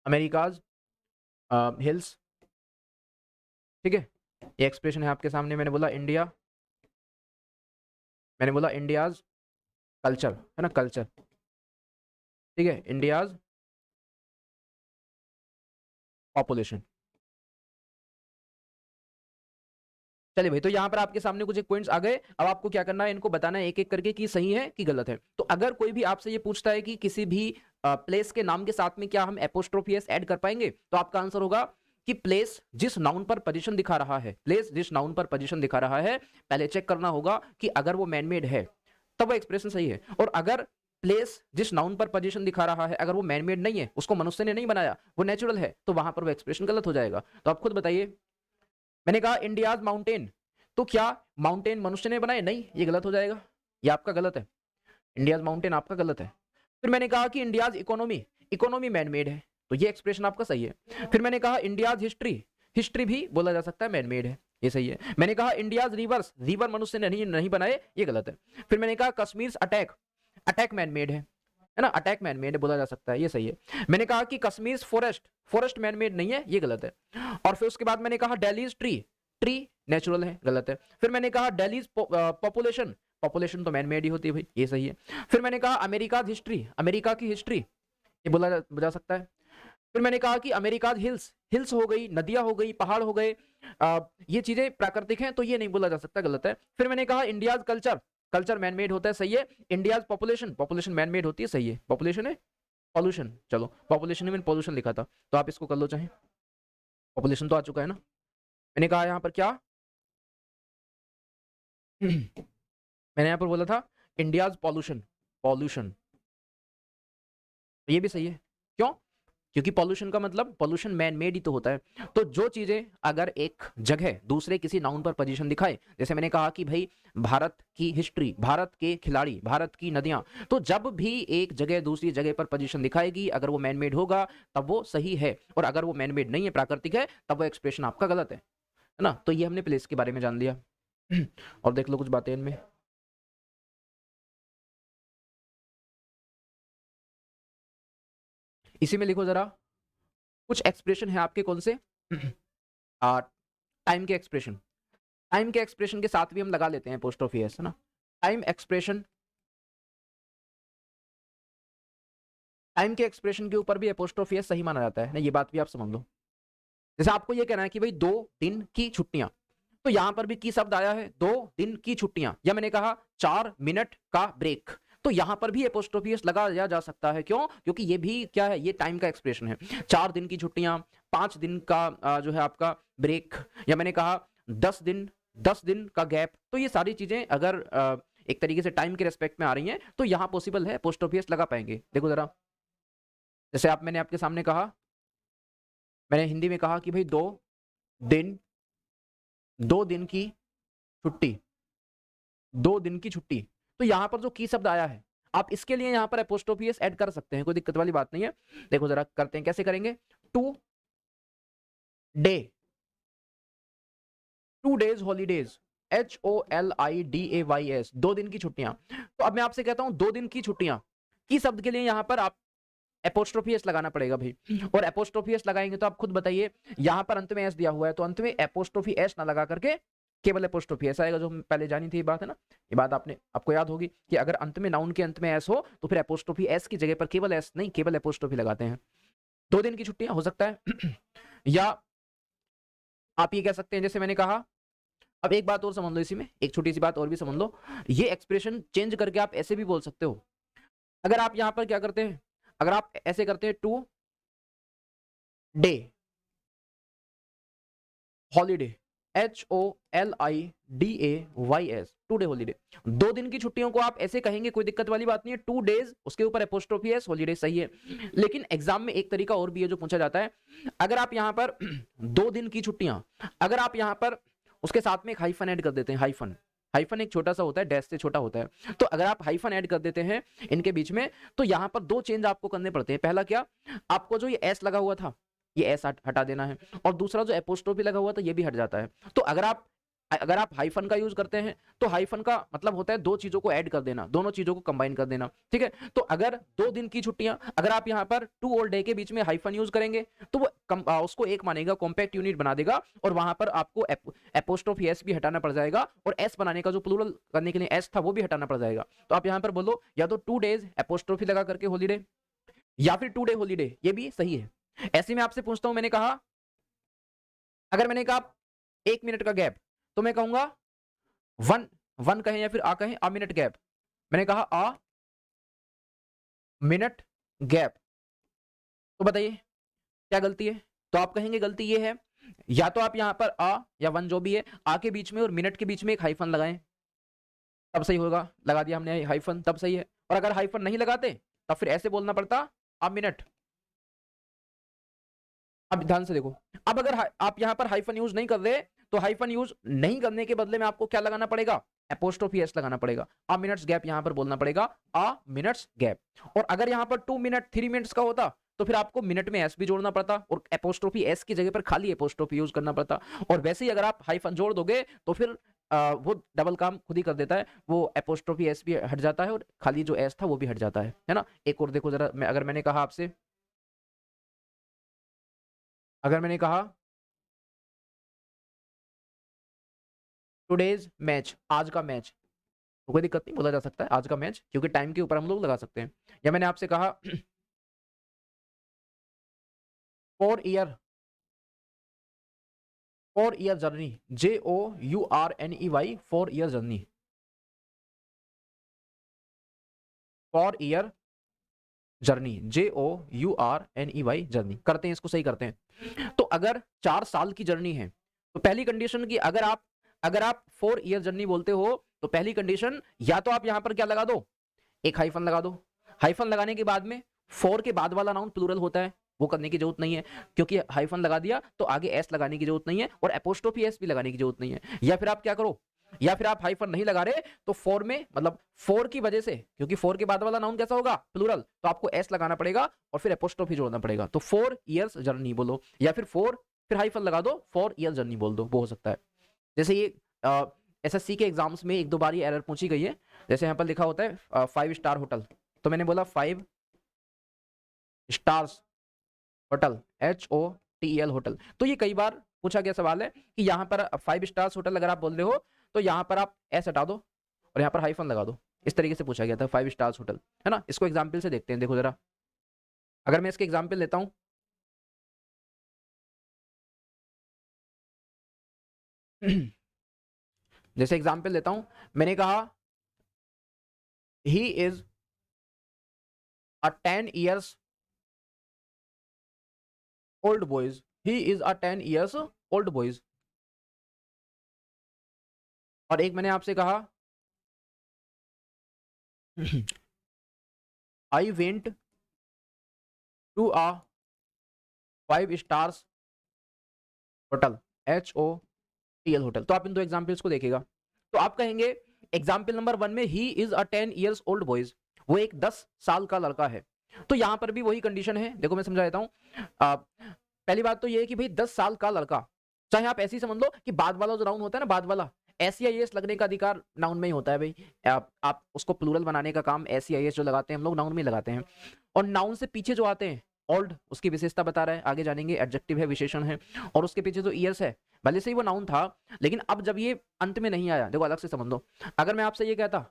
अमेरिकाज हिल्स, ठीक है। ये एक्सप्रेशन है आपके सामने। मैंने बोला इंडिया, मैंने बोला इंडियाज कल्चर, है ना, कल्चर, ठीक है, इंडियाज पॉपुलेशन। चलिए भाई, तो यहाँ पर आपके सामने कुछ एक पॉइंट्स आ गए। अब आपको क्या करना है, इनको बताना है एक एक करके कि सही है कि गलत है। तो अगर कोई भी आपसे ये पूछता है कि किसी भी प्लेस के नाम के साथ में क्या हम एपोस्ट्रोफी एस ऐड कर पाएंगे, तो आपका आंसर होगा कि प्लेस जिस नाउन पर पोजीशन दिखा रहा है, प्लेस जिस नाउन पर पोजीशन दिखा रहा है, पहले चेक करना होगा कि अगर वो मैनमेड है तब वो एक्सप्रेशन सही है। और अगर प्लेस जिस नाउन पर पोजीशन दिखा रहा है अगर वो मैनमेड नहीं है, उसको मनुष्य ने नहीं बनाया, वो नेचुरल है, तो वहां पर वो एक्सप्रेशन गलत हो जाएगा। तो आप खुद बताइए। मैंने कहा इंडियाज माउंटेन, तो क्या माउंटेन मनुष्य ने बनाए? नहीं, ये गलत हो जाएगा, ये आपका गलत है। इंडियाज माउंटेन आपका गलत है। फिर मैंने कहा कि इंडियाज इकोनॉमी, इकोनॉमी मैनमेड है, तो ये एक्सप्रेशन आपका सही है। फिर मैंने कहा इंडियाज हिस्ट्री, हिस्ट्री भी बोला जा सकता है मैनमेड है, ये सही है। मैंने कहा इंडियाज रिवर्स, रिवर मनुष्य ने नहीं बनाए, ये गलत है। फिर मैंने कहा कश्मीर अटैक, अटैक मैनमेड है ना, अटैक मैनमेड बोला जा सकता है, ये सही है। मैंने कहा कि कश्मीर फॉरेस्ट, फॉरेस्ट मैनमेड नहीं है, ये गलत है। और फिर उसके बाद मैंने कहा दिल्लीज ट्री, ट्री नेचुरल है, गलत है। फिर मैंने कहा दिल्लीज पॉपुलेशन, पॉपुलेशन तो मैनमेड ही होती है भाई, ये सही है। फिर मैंने कहा अमेरिका हिस्ट्री, अमेरिका की हिस्ट्री, ये बोला जा सकता है। फिर मैंने कहा कि अमेरिका हिल्स, हिल्स हो गई, नदियां हो गई, पहाड़ हो गए, ये चीजें प्राकृतिक हैं, तो ये नहीं बोला जा सकता, गलत है। फिर मैंने कहा इंडियाज कल्चर, कल्चर मैनमेड होता है, सही है। इंडियाज पॉपुलेशन, पॉपुलेशन मैनमेड होती है, सही है। पॉपुलेशन है पॉल्यूशन, चलो पॉपुलेशन में पॉल्यूशन लिखा था, तो आप इसको कर लो चाहे, पॉपुलेशन तो आ चुका है ना। मैंने कहा यहाँ पर क्या मैंने यहाँ पर बोला था इंडियाज पॉल्यूशन, पॉल्यूशन, ये भी सही है। क्यों? क्योंकि पॉल्यूशन का मतलब पॉल्यूशन मैन मेड ही तो होता है। तो जो चीजें अगर एक जगह दूसरे किसी नाउन पर पोजीशन दिखाए, जैसे मैंने कहा कि भाई भारत की हिस्ट्री, भारत के खिलाड़ी, भारत की नदियां, तो जब भी एक जगह दूसरी जगह पर पोजीशन दिखाएगी, अगर वो मैन मेड होगा तब वो सही है, और अगर वो मैन मेड नहीं है, प्राकृतिक है, तब वो एक्सप्रेशन आपका गलत है ना। तो ये हमने प्लेस के बारे में जान लिया। और देख लो कुछ बातें इनमें। इसी में लिखो जरा, कुछ एक्सप्रेशन है आपके कौन से टाइम के एक्सप्रेशन, टाइम के एक्सप्रेशन के साथ भी हम लगा लेते हैं पोस्टोफी एस, है ना। टाइम एक्सप्रेशन, टाइम के एक्सप्रेशन के ऊपर भी अपोस्ट्रोफी एस सही माना जाता है ना, ये बात भी आप समझ लो। जैसे आपको ये कहना है कि भाई 2 दिन की छुट्टियां, तो यहां पर भी की शब्द आया है 2 दिन की छुट्टियां, या मैंने कहा 4 मिनट का ब्रेक, तो यहां पर भी अपोस्ट्रोफी एस लगाया जा सकता है। क्यों? क्योंकि ये भी क्या है, ये टाइम का एक्सप्रेशन है। 4 दिन की छुट्टियां, 5 दिन का जो है आपका ब्रेक, या मैंने कहा 10 दिन, 10 दिन का गैप, तो ये सारी चीजें अगर एक तरीके से टाइम के रेस्पेक्ट में आ रही हैं, तो यहां पॉसिबल है अपोस्ट्रोफी एस लगा पाएंगे। देखो जरा, जैसे मैंने आपके सामने कहा, मैंने हिंदी में कहा कि भाई दिन 2 दिन की छुट्टी, 2 दिन की छुट्टी, तो यहां पर जो की शब्द आया है, आप इसके लिए यहां पर अपोस्ट्रोफी एस ऐड कर सकते हैं, कोई दिक्कत वाली बात नहीं है। देखो जरा करते हैं, कैसे करेंगे। 2 डे, 2 डेज हॉलीडेज, HOLIDAYS, 2 दिन की छुट्टियां। तो अब मैं आपसे कहता हूं 2 दिन की छुट्टियां, की शब्द के लिए यहां पर आप एपोस्ट्रोफी एस लगाना पड़ेगा भाई, और एपोस्ट्रोफी एस लगाएंगे तो आप खुद बताइए, यहां पर अंत में एस दिया हुआ है, तो अंत में एपोस्ट्रोफी एस ना लगा करके केवल एपोस्ट्रोफी एस आएगा, जो हम पहले जानी थी, ये बात है ना। ये बात आपको याद होगी कि अगर अंत में नाउन के अंत में एस हो, तो फिर एपोस्ट्रोफी एस की जगह पर केवल एस नहीं, केवल एपोस्ट्रोफी लगाते हैं। 2 दिन की छुट्टियां हो सकता है या आप ये कह सकते हैं, जैसे मैंने कहा, अब एक बात और समझ लो इसी में, एक छोटी सी बात और भी समझ लो, ये एक्सप्रेशन चेंज करके आप ऐसे भी बोल सकते हो। अगर आप यहां पर क्या करते हैं, अगर आप ऐसे करते हैं 2 day holiday, HOLIDAYS, 2 day holiday, 2 दिन की छुट्टियों को आप ऐसे कहेंगे, कोई दिक्कत वाली बात नहीं है। 2 डेज, उसके ऊपर एपोस्ट्रोफी एस, हॉलीडे, सही है। लेकिन एग्जाम में एक तरीका और भी है जो पूछा जाता है, अगर आप यहां पर 2 दिन की छुट्टियां, अगर आप यहां पर उसके साथ में एक हाइफन ऐड कर देते हैं, हाइफन, हाइफन एक छोटा सा होता है, डैश से छोटा होता है, तो अगर आप हाइफन ऐड कर देते हैं इनके बीच में, तो यहां पर 2 चेंज आपको करने पड़ते हैं। पहला क्या, आपको जो ये एस लगा हुआ था, ये एस हटा देना है, और दूसरा जो एपोस्ट्रोफी लगा हुआ था, ये भी हट जाता है। तो अगर आप अगर आप हाइफन का यूज करते हैं तो हाइफन का मतलब होता है दो चीजों को ऐड कर देना, दोनों चीजों को कंबाइन कर देना, ठीक है। तो अगर 2 दिन की छुट्टियां, अगर आप यहाँ पर टू और डे के बीच में हाइफन यूज करेंगे तो वो उसको एक मानेगा, कॉम्पैक्ट यूनिट बना देगा, और वहां पर आपको एपोस्ट्रोफी एस भी हटाना पड़ जाएगा, और एस बनाने का जो प्लूरल करने के लिए एस था वो भी हटाना पड़ जाएगा। तो आप यहाँ पर बोलो या तो 2 डेज एपोस्ट्रोफी लगा करके हॉलीडे, या फिर 2 डे हॉलीडे, ये भी सही है। ऐसे में आपसे पूछता हूं, मैंने कहा, अगर मैंने कहा 1 मिनट का गैप, तो मैं कहूंगा वन, वन कहें या फिर आ कहें, आ मिनट गैप। मैंने कहा आ मिनट गैप, तो बताइए क्या गलती है? तो आप कहेंगे गलती ये है, या तो आप यहां पर आ या वन जो भी है, आ के बीच में और मिनट के बीच में एक हाइफन लगाएं, तब सही होगा। लगा दिया हमने हाइफन, तब सही है। और अगर हाइफन नहीं लगाते तब फिर ऐसे बोलना पड़ता, आ मिनट। अब ध्यान से देखो, अब अगर आप यहां पर हाइफन यूज नहीं कर रहे, तो हाइफन यूज नहीं करने के बदले में आपको क्या लगाना पड़ेगा? एपोस्ट्रोफी एस लगाना पड़ेगा। आ मिनट्स गैप यहां पर बोलना पड़ेगा, आ मिनट्स गैप। और अगर यहां पर 2 मिनट 3 मिनट्स का होता तो फिर आपको मिनट में एस भी जोड़ना पड़ता, और एपोस्ट्रोफी एस की जगह पर खाली एपोस्ट्रोफी यूज करना पड़ता। और वैसे ही अगर आप हाइफन जोड़ दोगे तो फिर वो डबल काम खुद ही कर देता है, वो एपोस्ट्रोफी एस भी हट जाता है और खाली जो एस था वो भी हट जाता है ना। एक और देखो जरा, अगर मैंने कहा आपसे, अगर मैंने कहा टुडेज मैच, आज का मैच, तो कोई दिक्कत नहीं, बोला जा सकता है आज का मैच, क्योंकि टाइम के ऊपर हम लोग लगा सकते हैं। या मैंने आपसे कहा 4 year, 4 year journey, JOURNEY, 4 year journey, 4 year journey, JOURNEY journey. करते हैं इसको, सही करते हैं। तो अगर 4 साल की जर्नी है, तो पहली कंडीशन की, अगर आप 4 ईयर जर्नी बोलते हो, तो पहली कंडीशन या तो आप यहां पर क्या लगा दो, एक हाइफन लगा दो। हाइफन लगाने के बाद में 4 के बाद वाला नाउन प्लूरल होता है, वो करने की जरूरत नहीं है, क्योंकि हाइफन लगा दिया तो आगे एस लगाने की जरूरत नहीं है, और एपोस्ट्रोफी एस भी लगाने की जरूरत नहीं है। या फिर आप क्या करो, या फिर आप हाइफन नहीं लगा रहे तो 4 में, मतलब 4 की वजह से, क्योंकि 4 के बाद वाला नाउन कैसा होगा, प्लूरल, तो आपको एस लगाना पड़ेगा और फिर एपोस्ट्रोफी जोड़ना पड़ेगा। तो 4 ईयर्स जर्नी बोलो, या फिर 4 फिर हाइफन लगा दो, 4 ईयर जर्नी बोल दो, वो हो सकता है। जैसे ये एसएससी के एग्जाम्स में एक दो बार ये एरर पूछी गई है। जैसे यहाँ पर लिखा होता है 5 स्टार होटल, तो मैंने बोला 5 स्टार्स होटल, HOTEL होटल। तो ये कई बार पूछा गया सवाल है कि यहाँ पर 5 स्टार्स होटल अगर आप बोल रहे हो तो यहाँ पर आप एस हटा दो और यहाँ पर हाइफन लगा दो। इस तरीके से पूछा गया था 5 स्टार्स होटल, है ना। इसको एग्जाम्पल से देखते हैं, देखो जरा, अगर मैं इसके एग्जाम्पल लेता हूँ, जैसे एग्जाम्पल लेता हूं, मैंने कहा he is a 10 years old boys, he is a 10 years old boys. और एक मैंने आपसे कहा I went to a 5 stars hotel, HOTEL hotel. तो आप इन दो एग्जाम्पल्स को देखिएगा, तो आप कहेंगे एग्जाम्पल नंबर 1 में ही is a 10 years old boys, वो एक 10 साल का लड़का है। तो यहां पर भी वही कंडीशन है, देखो मैं समझा देता हूं। पहली बात तो ये है कि भाई 10 साल का लड़का, चाहे आप ऐसे ही समझ लो कि बाद वाला जो नाउन होता है ना, बाद वाला, SEIS लगने का अधिकार नाउन में ही होता है भाई। आप उसको प्लूरल बनाने का काम SEIS जो लगाते हैं हम लोग नाउन में लगाते हैं। और नाउन से पीछे जो आते हैं, ओल्ड उसकी विशेषता बता रहा है, आगे जानेंगे, एडजेक्टिव है, विशेषण है। और उसके पीछे जो ईयर्स है, भले से ही वो नाउन था, लेकिन अब जब ये अंत में नहीं आया, देखो अलग से समझ लो। अगर मैं आपसे ये कहता,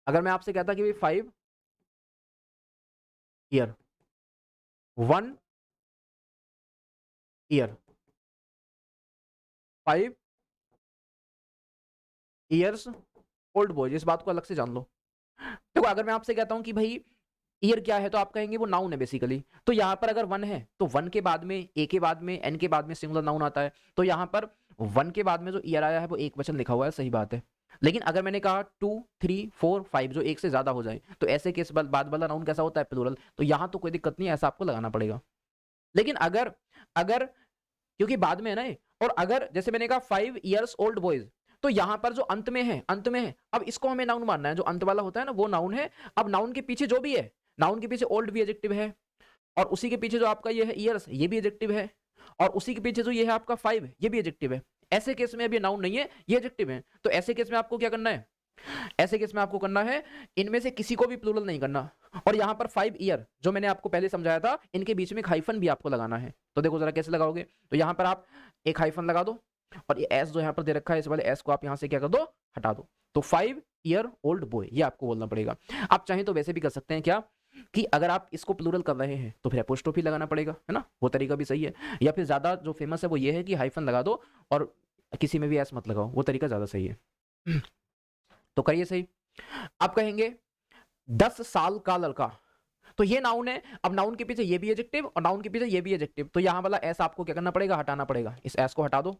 अगर मैं आपसे कहता कि भाई 5 year, 1 year, 5 years old boys, इस बात को अलग से जान लो। देखो अगर मैं आपसे कहता हूं कि भाई ईयर क्या है, तो आप कहेंगे वो नाउन है बेसिकली। तो यहां पर अगर 1 है तो 1 के बाद में, ए के बाद में, एन के बाद में सिंगुलर नाउन आता है। तो यहां पर 1 के बाद में जो ईयर आया है वो एक वचन लिखा हुआ है, सही बात है। लेकिन अगर मैंने कहा 2, 3, 4, 5 जो एक से ज्यादा हो जाए, तो ऐसे केस बाद वाला नाउन कैसा होता है, प्लूरल। तो यहां तो कोई दिक्कत नहीं है, ऐसा आपको लगाना पड़ेगा। लेकिन अगर अगर क्योंकि बाद में है ना ये, और अगर जैसे मैंने कहा 5 ईयर्स ओल्ड बॉयज, तो यहां पर जो अंत में है, अंत में है, अब इसको हमें नाउन मानना है, जो अंत वाला होता है ना वो नाउन है। अब नाउन के पीछे जो भी है, नाउन के पीछे ओल्ड भी एडजेक्टिव है, और उसी के पीछे जो आपका ये है ईयर्स, ये भी एडजेक्टिव है, और उसी के पीछे जो ये है आपका 5, ये भी एडजेक्टिव है। ऐसे केस में अब ये नाउन नहीं है, ये एडजेक्टिव है। तो ऐसे केस में आपको क्या करना है, ऐसे केस में आपको करना है इनमें से किसी को भी प्लूरल नहीं करना। और यहाँ पर 5 ईयर जो मैंने आपको पहले समझाया था, इनके बीच में एक हाइफन भी आपको लगाना है। तो देखो जरा कैसे लगाओगे, तो यहाँ पर आप एक हाइफन लगा दो और ये एस जो यहाँ पर दे रखा है, इस वाले एस को आप यहाँ से क्या कर दो, हटा दो। तो 5 ईयर ओल्ड बॉय, ये आपको बोलना पड़ेगा। आप चाहें तो वैसे भी कर सकते हैं क्या, कि अगर आप इसको प्लूरल कर रहे हैं तो फिर एपोस्ट्रोफी लगाना पड़ेगा, है ना, वो तरीका भी सही है। या फिर ज्यादा जो फेमस है वो ये है कि हाइफन लगा दो और किसी में भी एस मत लगाओ, वो तरीका ज्यादा सही है। तो करिए सही। आप कहेंगे 10 साल का लड़का, तो ये नाउन है। अब नाउन के पीछे ये भी एडजेक्टिव और नाउन के पीछे ये भी एडजेक्टिव, तो यहाँ वाला एस आपको क्या करना पड़ेगा, हटाना पड़ेगा। इस एस को हटा दो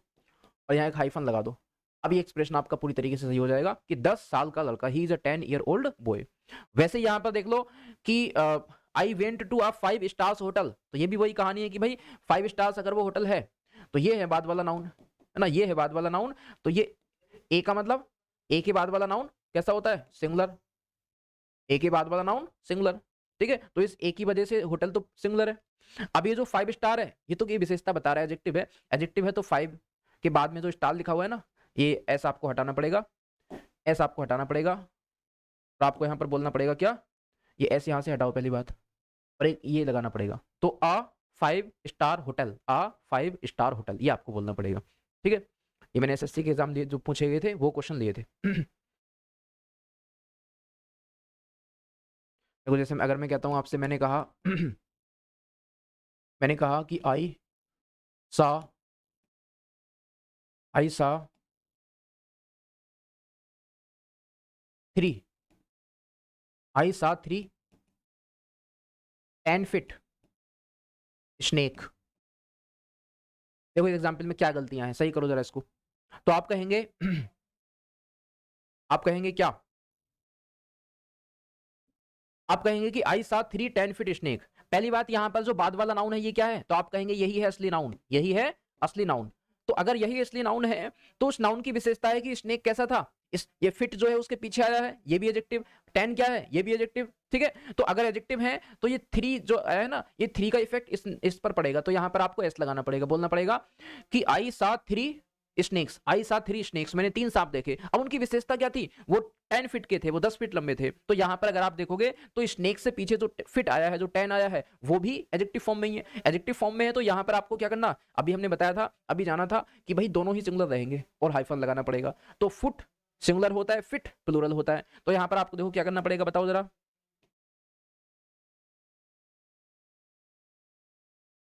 और यहाँ एक हाइफन लगा दो। अब ये एक्सप्रेशन आपका पूरी तरीके से सही हो जाएगा कि 10 साल का लड़का, he is a 10 year old boy. वैसे यहाँ पर देख लो कि I went to a 5 stars hotel, तो ये भी वही कहानी है कि भाई 5 स्टार्स अगर वो होटल है तो ये है बाद वाला नाउन, है ना, ये है बाद वाला नाउन। तो ये ए का मतलब, ए के बाद वाला नाउन कैसा होता है, सिंगुलर। ए के बाद वाला नाउन सिंगुलर, ठीक है। तो इस ए की वजह से होटल तो सिंगुलर है। अब ये जो 5 स्टार है, ये तो की विशेषता बता रहा है, एडजेक्टिव है। एडजेक्टिव है तो 5 के बाद में जो स्टार लिखा हुआ है ना, ये एस आपको हटाना पड़ेगा, एस आपको हटाना पड़ेगा। और आपको यहाँ पर बोलना पड़ेगा क्या, ये एस यहाँ से हटाओ पहली बात, और एक ये लगाना पड़ेगा। तो अ 5 स्टार होटल, अ 5 स्टार होटल, ये आपको बोलना पड़ेगा, ठीक है। ये मैंने एसएससी के एग्जाम दिए, जो पूछे गए थे वो क्वेश्चन लिए थे। देखो जैसे अगर मैं कहता हूँ आपसे, मैंने कहा मैंने कहा कि सा आई सा 3, आई सा 3 10 फीट स्नेक। देखो इस एग्जाम्पल में क्या गलतियां हैं, सही करो जरा इसको। तो आप कहेंगे आप कहेंगे क्या, आप कहेंगे कि आई सा 3 10 फीट स्नेक। पहली बात, यहां पर जो बाद वाला नाउन है ये क्या है, तो आप कहेंगे यही है असली नाउन, यही है असली नाउन। तो अगर यही असली नाउन है तो उस नाउन की विशेषता है कि स्नेक कैसा था, इस ये फिट जो है उसके पीछे आया है, ये भी एडजेक्टिव। 10 क्या है, ये भी एडजेक्टिव, ठीक है। तो अगर एडजेक्टिव है तो ये 3 जो है ना, ये 3 का इफेक्ट इस पर पड़ेगा। तो यहां पर आपको एस लगाना पड़ेगा, बोलना पड़ेगा कि आई सा 3 स्नेक्स, आई सा 3 स्नेक्स, मैंने 3 सांप देखे। अब उनकी विशेषता क्या थी, वो 10 फीट के थे, वो 10 फीट लंबे थे। तो यहां पर अगर आप देखोगे तो स्नेक से पीछे जो फिट आया है, जो 10 आया है, वो भी एडजेक्टिव फॉर्म में ही है। एडजेक्टिव फॉर्म में है तो यहां पर आपको क्या करना, अभी हमने बताया था, अभी जाना था कि भाई दोनों ही सिंगुलर रहेंगे और हाइफन लगाना पड़ेगा। तो फुट सिंगुलर होता है, फिट प्लूरल होता है। तो यहां पर आपको देखो क्या करना पड़ेगा, बताओ जरा।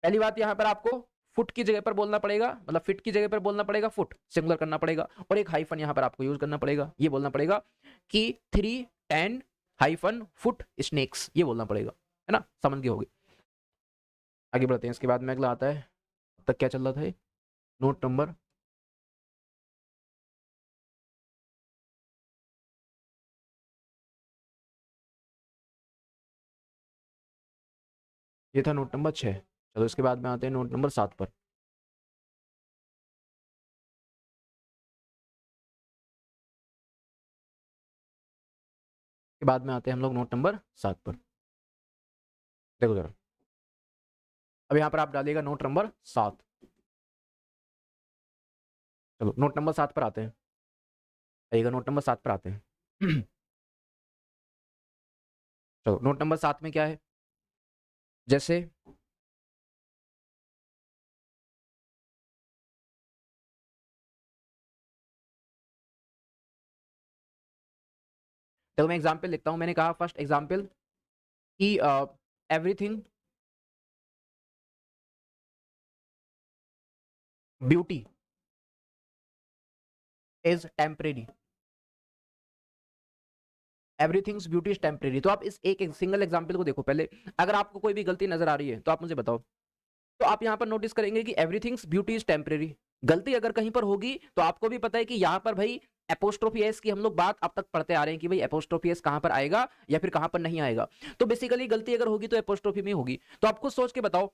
पहली बात, यहां पर आपको फुट की जगह पर बोलना पड़ेगा, मतलब फिट की जगह पर बोलना पड़ेगा, फुट सिंगुलर करना पड़ेगा। और एक हाइफन यहां पर आपको यूज करना पड़ेगा, ये बोलना पड़ेगा कि 3 10 हाइफन फुट स्नेक्स, ये बोलना पड़ेगा, है ना, समझ गए होगे। आगे बढ़ते हैं, इसके बाद में अगला आता है, अब तक क्या चल रहा था ये, नोट नंबर, ये था नोट नंबर 6। चलो इसके बाद में आते हैं नोट नंबर 7 पर। के बाद में आते हैं हम लोग नोट नंबर 7 पर। देखो जरा, अब यहाँ पर आप डालिएगा नोट नंबर 7। चलो नोट नंबर 7 पर आते हैं, आइएगा नोट नंबर 7 पर आते हैं। चलो नोट नंबर 7 में क्या है, जैसे देखो मैं एग्जाम्पल लिखता हूं। मैंने कहा फर्स्ट एग्जाम्पल कि everything beauty is temporary, everything's beauty is temporary. तो आप इस एक सिंगल एग्जाम्पल को देखो पहले, अगर आपको कोई भी गलती नजर आ रही है तो आप मुझे बताओ। तो आप यहाँ पर नोटिस करेंगे कि एवरीथिंग्स ब्यूटी इज टेम्परेरी। गलती अगर कहीं पर होगी तो आपको भी पता है कि यहाँ पर भाई एपोस्ट्रोफी एस की हम लोग बात अब तक पढ़ते आ रहे हैं कि भाई एपोस्ट्रोफी एस कहां पर आएगा या फिर कहां पर नहीं आएगा। तो बेसिकली गलती अगर होगी तो एपोस्ट्रोफी में होगी। तो आपको सोच के बताओ,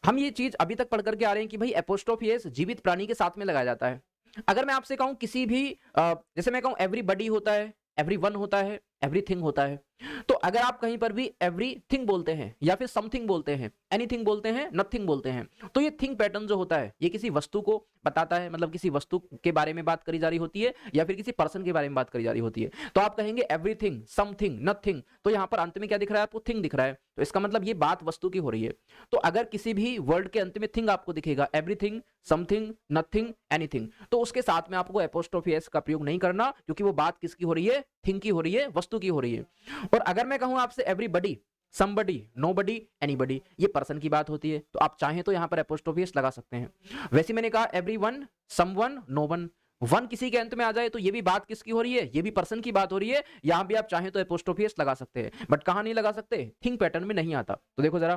हम ये चीज अभी तक पढ़ करके आ रहे हैं कि भाई एपोस्ट्रोफी एस जीवित प्राणी के साथ में लगाया जाता है। अगर मैं आपसे कहूं किसी भी जैसे मैं कहूं एवरीबडी होता है, एवरीवन होता है, एवरीथिंग होता है। तो अगर आप कहीं पर भी एवरीथिंग बोलते हैं या फिर समथिंग बोलते हैं, एनीथिंग बोलते हैं, नथिंग बोलते हैं, तो ये थिंग पैटर्न जो होता है ये किसी वस्तु को बताता है, मतलब किसी वस्तु के बारे में बात करी जा रही होती है या फिर किसी पर्सन के बारे में बात करी जा रही होती है। तो आप कहेंगे एवरीथिंग, समथिंग, नथिंग, तो यहां पर अंत में क्या दिख रहा है आपको? थिंग दिख रहा है। तो इसका मतलब ये बात वस्तु की हो रही है। तो अगर किसी भी वर्ड के अंत में थिंग आपको दिखेगा, एवरीथिंग, समथिंग, नथिंग, एनीथिंग, तो उसके साथ में आपको एपोस्ट्रोफी एस का प्रयोग नहीं करना, क्योंकि वो बात किसकी हो रही है? थिंग की हो रही है, वस्तु की हो रही है। और अगर मैं कहूं आपसे एवरीबडी, समबडी, नोबडी, एनीबडी, ये पर्सन की बात होती है, तो आप चाहें तो यहां पर एपोस्ट्रोफी एस लगा सकते हैं। वैसे मैंने कहा एवरीवन, समवन, नोवन, वन किसी के अंत में आ जाए तो ये भी बात किसकी हो रही है? ये भी पर्सन की बात हो रही है। यहां भी आप चाहें तो एपोस्ट्रोफी एस लगा सकते हैं, बट कहां नहीं लगा सकते? थिंग पैटर्न में नहीं आता। तो देखो जरा,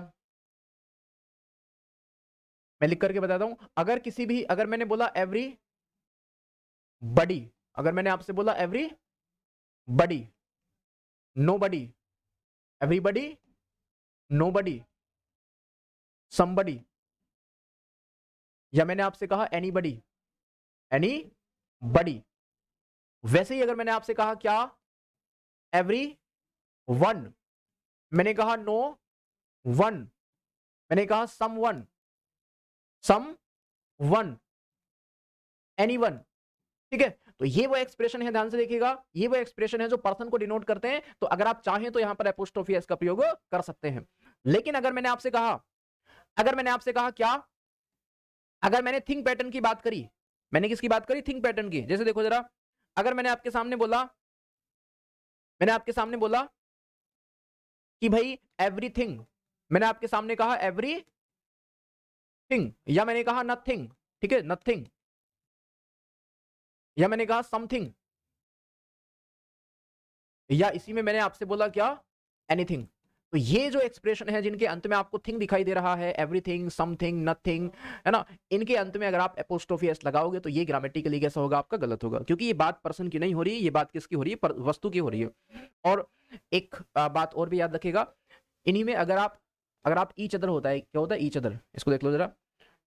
मैं लिख करके बताता हूं। अगर मैंने बोला एवरी बडी, अगर मैंने आपसे बोला एवरी बडी, नो बडी, एवरीबडी, नो बडी, समबडी, या मैंने आपसे कहा एनी बडी, एनी बडी। वैसे ही अगर मैंने आपसे कहा क्या? एवरी वन, मैंने कहा नो वन, मैंने कहा सम वन, सम वन, एनी वन। ठीक है, तो ये वो एक्सप्रेशन है, ध्यान से देखिएगा, ये वो एक्सप्रेशन है जो पर्सन को डिनोट करते हैं। तो अगर आप चाहें तो यहां पर एपोस्ट्रोफी एस का प्रयोग कर सकते हैं। लेकिन अगर मैंने आपसे कहा क्या? अगर मैंने थिंक पैटर्न की बात करी, मैंने किसकी बात करी? थिंक पैटर्न की। जैसे देखो जरा, अगर मैंने आपके सामने बोला कि भाई एवरीथिंग, मैंने आपके सामने कहा एवरीथिंग, या मैंने कहा नथिंग, ठीक है, नथिंग, या मैंने कहा समथिंग, या इसी में मैंने आपसे बोला क्या? एनीथिंग। तो ये जो एक्सप्रेशन है जिनके अंत में आपको थिंग दिखाई दे रहा है, एवरीथिंग, समथिंग, नथिंग, है ना, इनके अंत में अगर आप एपोस्ट्रोफी एस लगाओगे तो ये ग्रामेटिकली कैसा होगा आपका? गलत होगा, क्योंकि ये बात पर्सन की नहीं हो रही है, ये बात किसकी हो रही है? वस्तु की हो रही है। और एक बात और भी याद रखिएगा, इन्हीं में अगर आप ईच अदर होता है, क्या होता है? ईच अदर, इसको देख लो जरा,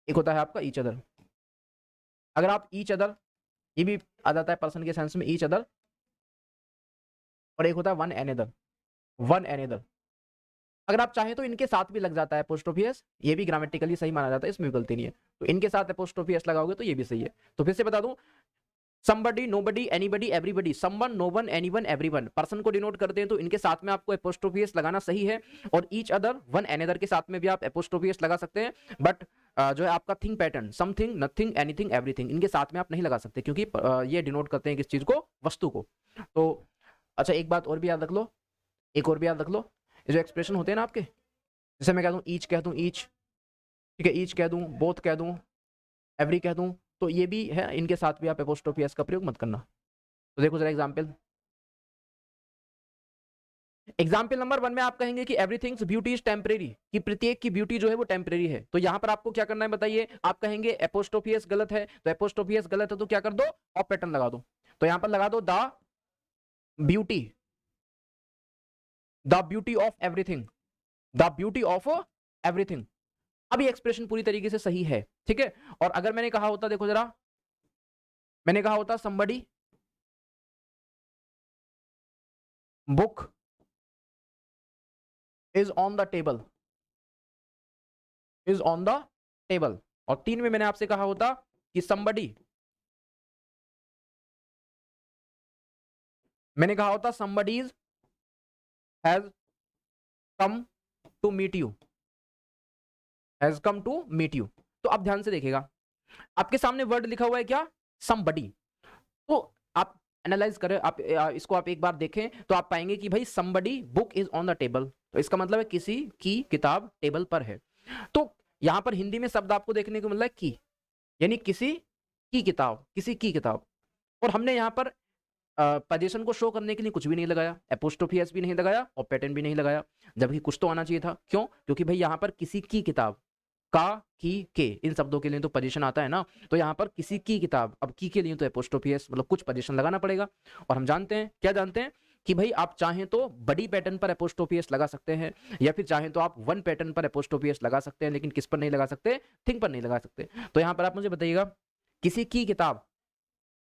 एक होता है आपका ईच अदर। अगर आप ईच अदर, ये भी आ जाता है पर्सन के सेंस में, ईच अदर, और एक होता है वन एनदर, वन एनदर। अगर आप चाहें तो इनके साथ भी लग जाता है एपोस्ट्रोफी एस, ये भी ग्रामेटिकली सही माना जाता है, इसमें भी गलती नहीं है। तो इनके साथ एपोस्ट्रोफी एस लगाओगे तो ये भी सही है। तो फिर से बता दूं, somebody, nobody, anybody, everybody, someone, no one, anyone, everyone, person को डिनोट करते हैं तो इनके साथ में आपको एपोस्ट्रोफी एस लगाना सही है। और ईच अदर, वन एनदर के साथ में भी आप एपोस्ट्रोफी एस लगा सकते हैं। बट जो है आपका thing pattern, something, nothing, anything, everything, इनके साथ में आप नहीं लगा सकते, क्योंकि ये डिनोट करते हैं किस चीज को? वस्तु को। तो अच्छा, एक बात और भी याद रख लो, एक और भी याद रख लो, ये जो एक्सप्रेशन होते हैं ना आपके, जैसे मैं कह दूं ईच, कह दूं ईच, ठीक है, ईच कह दूं, बोथ कह दूं, एवरी कह दूं, तो ये भी है, इनके साथ भी आप एपोस्ट्रोफी एस का प्रयोग मत करना। तो देखो जरा एग्जाम्पल नंबर 1 में आप कहेंगे कि एवरीथिंग्स ब्यूटी इज टेम्परेरी, कि प्रत्येक की ब्यूटी जो है वो टेम्परेरी है। तो यहां पर आपको क्या करना है बताइए? आप कहेंगे एपोस्ट्रोफी एस गलत है, तो एपोस्ट्रोफी एस गलत है तो क्या कर दो? ऑफ पैटर्न लगा दो। तो यहां पर लगा दो the beauty, the beauty of everything, the beauty of everything. अब ये एक्सप्रेशन पूरी तरीके से सही है, ठीक है। और अगर मैंने कहा होता, देखो जरा, मैंने कहा होता somebody book is on the table, is on the table, और 3 में मैंने आपसे कहा होता कि somebody, मैंने कहा होता somebody has come to meet you, has come to meet you। तो आप ध्यान से देखिएगा, आपके सामने वर्ड लिखा हुआ है क्या? somebody। तो आप एनालाइज करें, आप इसको आप एक बार देखें तो आप पाएंगे कि भाई somebody book is on the table, तो इसका मतलब है किसी की किताब टेबल पर है। तो यहां पर हिंदी में शब्द आपको देखने को मिल रहा है की, यानी किसी की किताब, किसी की किताब। और हमने यहाँ पर पोजीशन को शो करने के लिए कुछ भी नहीं लगाया, एपोस्ट्रोफी एस भी नहीं लगाया और पैटर्न भी नहीं लगाया, जबकि कुछ तो आना चाहिए था। क्यों? क्योंकि भाई यहाँ पर किसी की किताब, का, की, के, इन शब्दों के लिए तो पोजीशन आता है ना। तो यहाँ पर किसी की किताब, अब की के लिए तो एपोस्ट्रोफी एस मतलब कुछ पोजीशन लगाना पड़ेगा। और हम जानते हैं, क्या जानते हैं कि भाई आप चाहें तो बड़ी पैटर्न पर एपोस्ट्रोफी एस लगा सकते हैं, या फिर चाहें तो आप वन पैटर्न पर एपोस्ट्रोफी एस लगा सकते हैं, लेकिन किस पर नहीं लगा सकते? थिंग पर नहीं लगा सकते। तो यहाँ पर आप मुझे बताइएगा, किसी की किताब,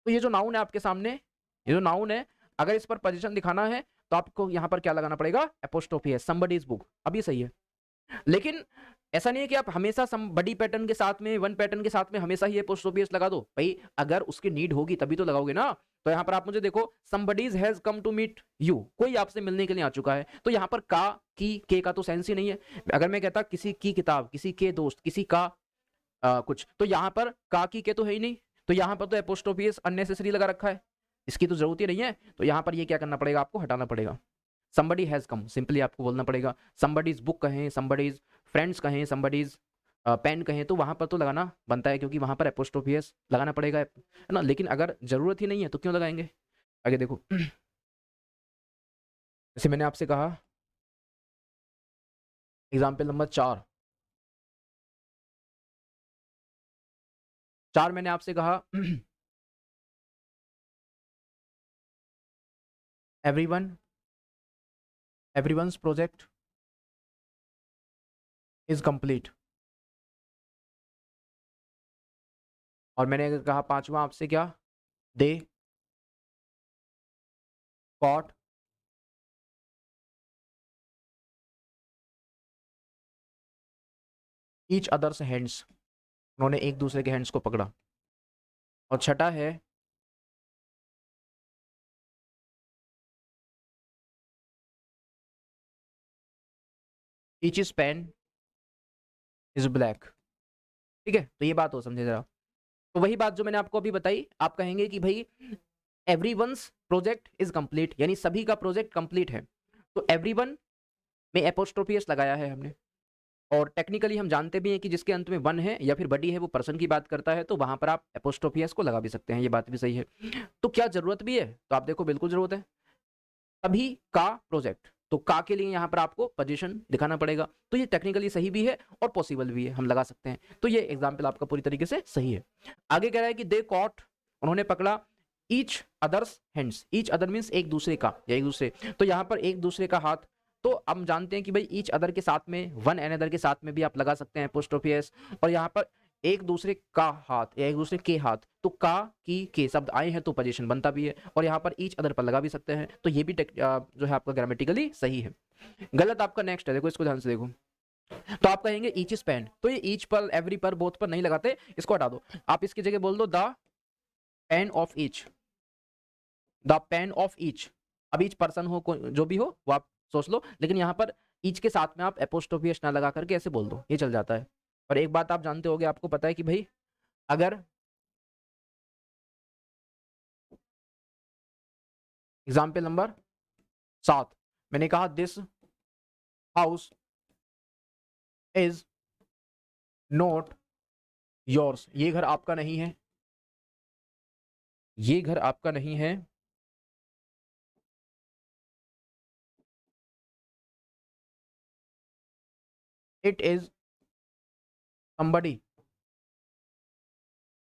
तो ये जो नाउन है आपके सामने, ये जो नाउन है, अगर इस पर पोजीशन दिखाना है तो आपको यहाँ पर क्या लगाना पड़ेगा, एपोस्ट्रोफी एस, somebody's book। अब ये सही है, लेकिन ऐसा नहीं है कि आप हमेशा बड़ी पैटर्न के साथ में, वन पैटर्न के साथ में हमेशा ही एपोस्ट्रोफी एस लगा दो। भाई अगर उसकी नीड होगी तभी तो लगाओगे ना। तो यहाँ पर आप मुझे देखो, somebody's has come to meet you, कोई आपसे मिलने के लिए आ चुका है। तो यहाँ पर का, की, के का तो सेंस ही नहीं है। अगर मैं कहता किसी की किताब, किसी के दोस्त, किसी का कुछ, तो यहाँ पर का, की, के तो है ही नहीं। तो यहाँ पर तो एपोस्ट्रोफी एस अननेसेसरी लगा रखा है, इसकी तो जरूरत ही नहीं है। तो यहाँ पर ये क्या करना पड़ेगा, आपको हटाना पड़ेगा। somebody has come, सिंपली आपको बोलना पड़ेगा। somebody's book कहें, somebody's friends कहें, somebody's पेन कहें, तो वहां पर तो लगाना बनता है, क्योंकि वहां पर एपोस्ट्रोफी एस लगाना पड़ेगा, है ना। लेकिन अगर जरूरत ही नहीं है तो क्यों लगाएंगे। आगे देखो, जैसे मैंने आपसे कहा एग्जाम्पल नंबर 4 मैंने आपसे कहा everyone's project is complete। और मैंने अगर कहा 5वां आपसे क्या, they caught each other's hands, उन्होंने एक दूसरे के हैंड्स को पकड़ा। और छठा है each is pen is black। ठीक है, तो ये बात हो समझे जरा। तो वही बात जो मैंने आपको अभी बताई, आप कहेंगे कि भाई एवरीवन्स प्रोजेक्ट इज कंप्लीट, यानी सभी का प्रोजेक्ट कंप्लीट है। तो एवरीवन में एपोस्ट्रोफी एस लगाया है हमने। और टेक्निकली हम जानते भी हैं कि जिसके अंत में वन है या फिर बडी है, वो पर्सन की बात करता है, तो वहां पर आप एपोस्ट्रोफी एस को लगा भी सकते हैं, ये बात भी सही है। तो क्या जरूरत भी है, तो आप देखो बिल्कुल जरूरत है। सभी का प्रोजेक्ट, तो का के लिए यहाँ पर आपको पोजीशन दिखाना पड़ेगा। तो ये टेक्निकली सही भी है और पॉसिबल भी है, हम लगा सकते हैं। तो ये एग्जाम्पल आपका पूरी तरीके से सही है। आगे कह रहा है कि दे कॉट, उन्होंने पकड़ा, each others hands, each other means एक दूसरे का या एक दूसरे, तो यहाँ पर एक दूसरे का हाथ। तो हम जानते हैं कि भाई ईच अदर के साथ में, वन एनदर के साथ में भी आप लगा सकते हैं एपोस्ट्रोफी एस। और यहाँ पर एक दूसरे का हाथ या एक दूसरे के हाथ, तो का, की, के शब्द आए हैं तो पोजीशन बनता भी है। और यहाँ पर ईच अदर पर लगा भी सकते हैं। तो ये भी जो है आपका ग्रामेटिकली सही है। गलत आपका नेक्स्ट है, देखो इसको ध्यान से देखो। तो आप कहेंगे ईच इज पेन, तो ये ईच पर, एवरी पर, बोथ पर नहीं लगाते, इसको हटा दो। आप इसकी जगह बोल दो the pain of each, the pain of each. अब ईच पर्सन हो, जो भी हो वो आप सोच लो, लेकिन यहाँ पर ईच के साथ में आप एपोस्ट्रोफी एस ना लगा करके ऐसे बोल दो, ये चल जाता है। और एक बात आप जानते होगे, आपको पता है कि भाई अगर एग्जाम्पल नंबर 7 मैंने कहा this house is not yours, ये घर आपका नहीं है, ये घर आपका नहीं है, इट इज somebody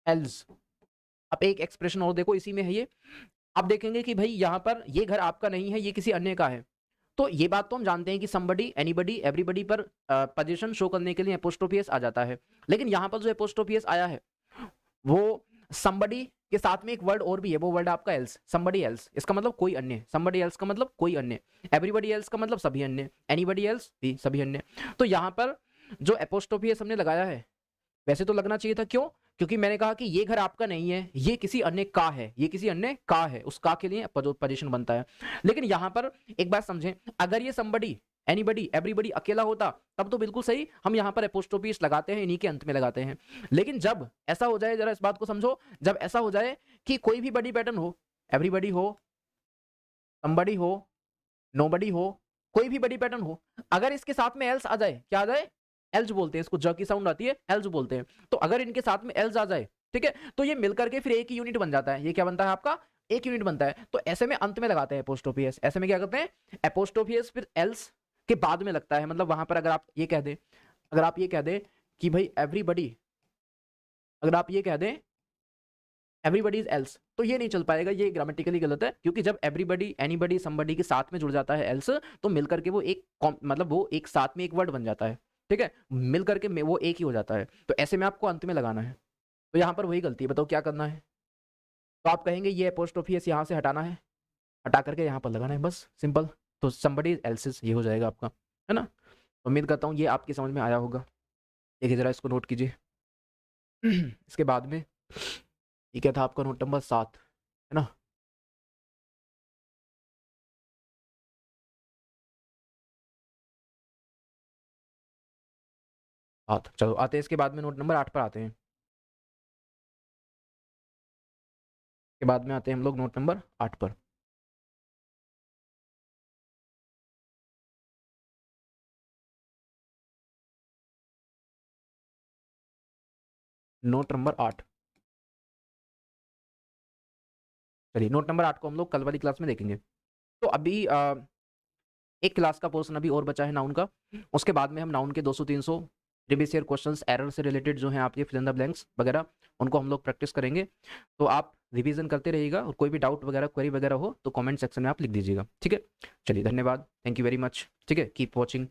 else। अब एक एक्सप्रेशन और देखो, इसी में है ये। आप देखेंगे कि भाई यहाँ पर ये घर आपका नहीं है, ये किसी अन्य का है। तो ये बात तो हम जानते हैं कि somebody, anybody, everybody पर पोजीशन शो करने के लिए एपोस्ट्रोफी एस आ जाता है। लेकिन यहाँ पर जो एपोस्ट्रोफी एस आया है वो somebody के साथ में एक वर्ड और भी है, वो वर्ड आपका else, somebody else, इसका मतलब कोई अन्य, somebody else का मतलब कोई अन्य, everybody else का मतलब सभी अन्य, anybody else भी सभी अन्य। तो यहाँ पर जो एपोस्ट्रोफी एस हमने लगाया है, वैसे तो लगना चाहिए था, क्यों, क्योंकि मैंने कहा कि ये घर आपका नहीं है, ये किसी अन्य का है, ये किसी अन्य का है, उस का के लिए पोजीशन बनता है। लेकिन यहाँ पर एक बात समझें, अगर ये somebody, एनीबडी, एवरीबडी अकेला होता तब तो बिल्कुल सही, हम यहाँ पर एपोस्ट्रोफी एस लगाते हैं, इन्हीं के अंत में लगाते हैं। लेकिन जब ऐसा हो जाए, जरा इस बात को समझो, जब ऐसा हो जाए कि कोई भी बड़ी पैटर्न हो, एवरीबडी हो, somebody हो, नोबडी हो, कोई भी बड़ी पैटर्न हो, अगर इसके साथ में एल्स आ जाए, क्या आ जाए, एल्स बोलते हैं इसको, ज की साउंड आती है, एल्स बोलते हैं। तो अगर इनके साथ में एल्स आ जाए, ठीक है, तो ये मिलकर के फिर एक ही यूनिट बन जाता है। ये क्या बनता है आपका, एक यूनिट बनता है। तो ऐसे में अंत में लगाते हैं एपोस्ट्रोफी एस। ऐसे में क्या करते हैं, एपोस्ट्रोफी एस फिर एल्स के बाद में लगता है। मतलब वहां पर अगर आप ये कह दें, अगर आप ये कह दें कि भाई एवरीबडी, अगर आप ये कह दें एवरीबडी इज एल्स, तो ये नहीं चल पाएगा, ये ग्रामेटिकली गलत है। क्योंकि जब एवरीबडी, एनीबडी, समबडी के साथ में जुड़ जाता है एल्स, तो मिलकर के वो एक मतलब वो एक साथ में एक वर्ड बन जाता है। ठीक है, मिल करके वो एक ही हो जाता है। तो ऐसे में आपको अंत में लगाना है। तो यहाँ पर वही गलती है, बताओ क्या करना है। तो आप कहेंगे ये एपोस्ट्रोफी एस यहाँ से हटाना है, हटा करके यहाँ पर लगाना है, बस सिंपल। तो समबडी एल्सिस ये हो जाएगा आपका, है ना। उम्मीद करता हूँ ये आपकी समझ में आया होगा। देखिए ज़रा इसको नोट कीजिए। इसके बाद में ये क्या था आपका नोट नंबर 7, है ना। चलो आते हैं इसके बाद में नोट नंबर 8 पर आते हैं। के बाद में आते हैं हम लोग नोट नंबर 8 पर। नोट नंबर 8, चलिए नोट नंबर 8 को हम लोग कल वाली क्लास में देखेंगे। तो अभी एक क्लास का पोर्शन अभी और बचा है नाउन का। उसके बाद में हम नाउन के 200-300 प्रीवियस ईयर क्वेश्चंस एरर से रिलेटेड जो हैं आपके फिल इन द ब्लैंक्स वगैरह, उनको हम लोग प्रैक्टिस करेंगे। तो आप रिवीजन करते रहिएगा, और कोई भी डाउट वगैरह क्वेरी वगैरह हो तो कमेंट सेक्शन में आप लिख दीजिएगा, ठीक है। चलिए धन्यवाद, थैंक यू वेरी मच, ठीक है, कीप वॉचिंग।